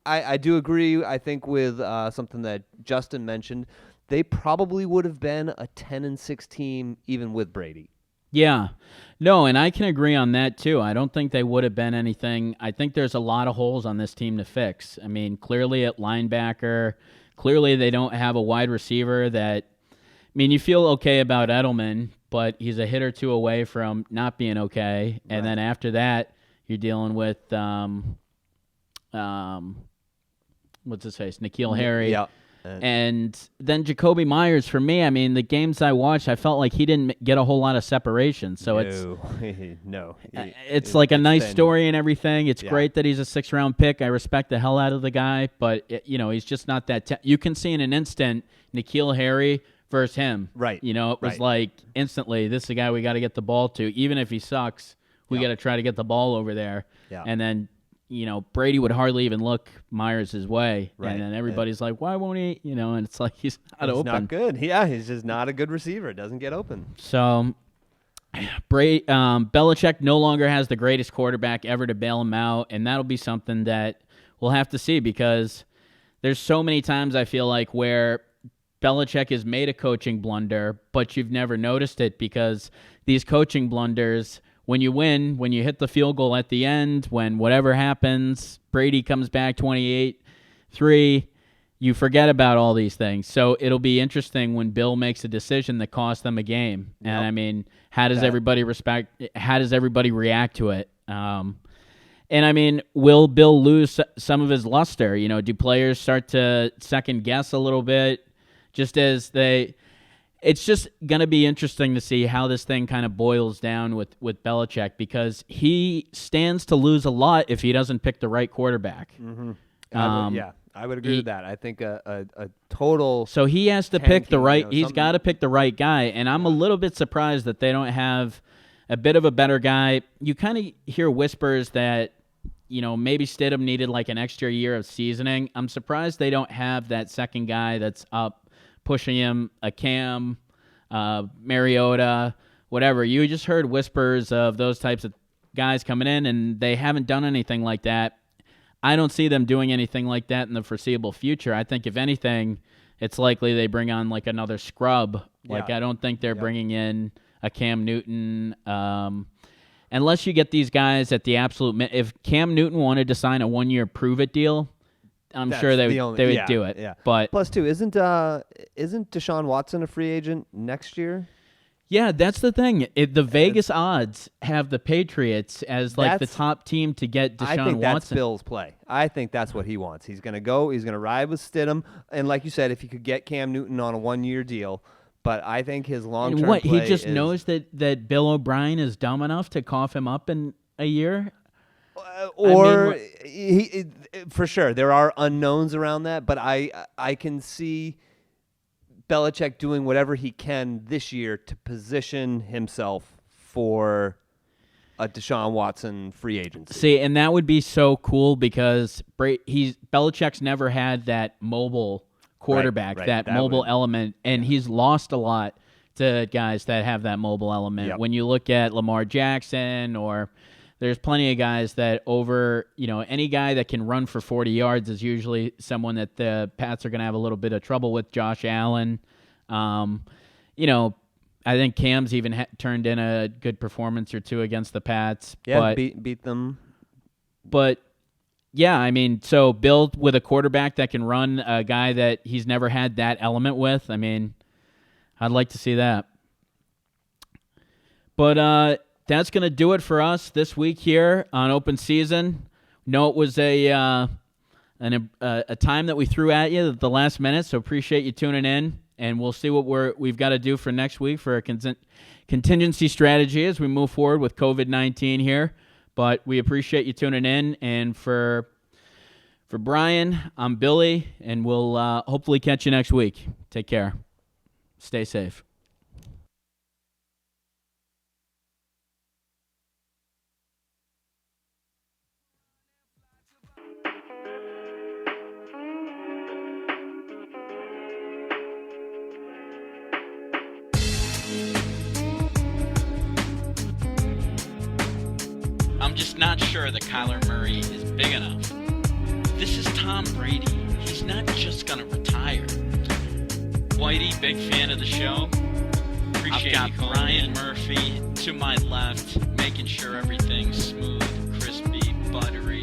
I do agree, I think, with something that Justin mentioned. They probably would have been a 10-6 team even with Brady. Yeah. No, and I can agree on that too. I don't think they would have been anything. I think there's a lot of holes on this team to fix. I mean, clearly at linebacker, clearly they don't have a wide receiver that, you feel okay about Edelman, but he's a hit or two away from not being okay. And then after that, you're dealing with, what's his face? N'Keal Harry. Yeah. And then Jacoby Myers, for me, the games I watched, I felt like he didn't get a whole lot of separation. So it's like a nice story and everything. It's great that he's a 6th-round pick. I respect the hell out of the guy, but he's just not that. You can see in an instant N'Keal Harry versus him. Right. It was like instantly, this is the guy we got to get the ball to. Even if he sucks, we got to try to get the ball over there. Yeah. And then Brady would hardly even look Myers his way. Right. And then everybody's like, why won't he? And it's like he's not open. He's not good. Yeah, he's just not a good receiver. Doesn't get open. So Belichick no longer has the greatest quarterback ever to bail him out, and that'll be something that we'll have to see because there's so many times I feel like where Belichick has made a coaching blunder, but you've never noticed it because these coaching blunders – when you win, when you hit the field goal at the end, when whatever happens, Brady comes back 28-3, you forget about all these things. So it'll be interesting when Bill makes a decision that costs them a game. And how does everybody react to it? Will Bill lose some of his luster? Do players start to second guess a little bit just as it's just going to be interesting to see how this thing kind of boils down with Belichick because he stands to lose a lot if he doesn't pick the right quarterback. Mm-hmm. I would agree with that. I think a total. So he has to pick the right. He's got to pick the right guy, and I'm a little bit surprised that they don't have a bit of a better guy. You kind of hear whispers that maybe Stidham needed like an extra year of seasoning. I'm surprised they don't have that second guy that's up. Pushing him, a Cam, Mariota, whatever. You just heard whispers of those types of guys coming in, and they haven't done anything like that. I don't see them doing anything like that in the foreseeable future. I think, if anything, it's likely they bring on like another scrub. Like, I don't think they're bringing in a Cam Newton. Unless you get these guys at the absolute if Cam Newton wanted to sign a 1-year prove-it deal, I'm sure they would do it. Yeah. But plus, too, isn't Deshaun Watson a free agent next year? Yeah, that's the thing. The Vegas odds have the Patriots as like the top team to get Deshaun Watson. I think that's Bill's play. I think that's what he wants. He's going to go. He's going to ride with Stidham, and like you said, if he could get Cam Newton on a 1-year deal. But I think his long-term play he just knows that Bill O'Brien is dumb enough to cough him up in a year? For sure, there are unknowns around that, but I can see Belichick doing whatever he can this year to position himself for a Deshaun Watson free agency. See, and that would be so cool because Belichick's never had that mobile quarterback, that mobile element, and he's lost a lot to guys that have that mobile element. Yep. When you look at Lamar Jackson, or there's plenty of guys that any guy that can run for 40 yards is usually someone that the Pats are going to have a little bit of trouble with. Josh Allen. I think Cam's even turned in a good performance or two against the Pats. Yeah, but, beat them. But yeah, I mean, so Bill with a quarterback that can run, a guy that he's never had that element with, I mean, I'd like to see that. But that's going to do it for us this week here on Open Season. No, it was a time that we threw at you at the last minute, so appreciate you tuning in, and we'll see what we've got to do for next week for a contingency strategy as we move forward with COVID-19 here. But we appreciate you tuning in, and for Brian, I'm Billy, and we'll hopefully catch you next week. Take care. Stay safe. I'm just not sure that Kyler Murray is big enough. This is Tom Brady. He's not just going to retire. Whitey, big fan of the show. Appreciate I've got Brian Murphy to my left, making sure everything's smooth, crispy, buttery.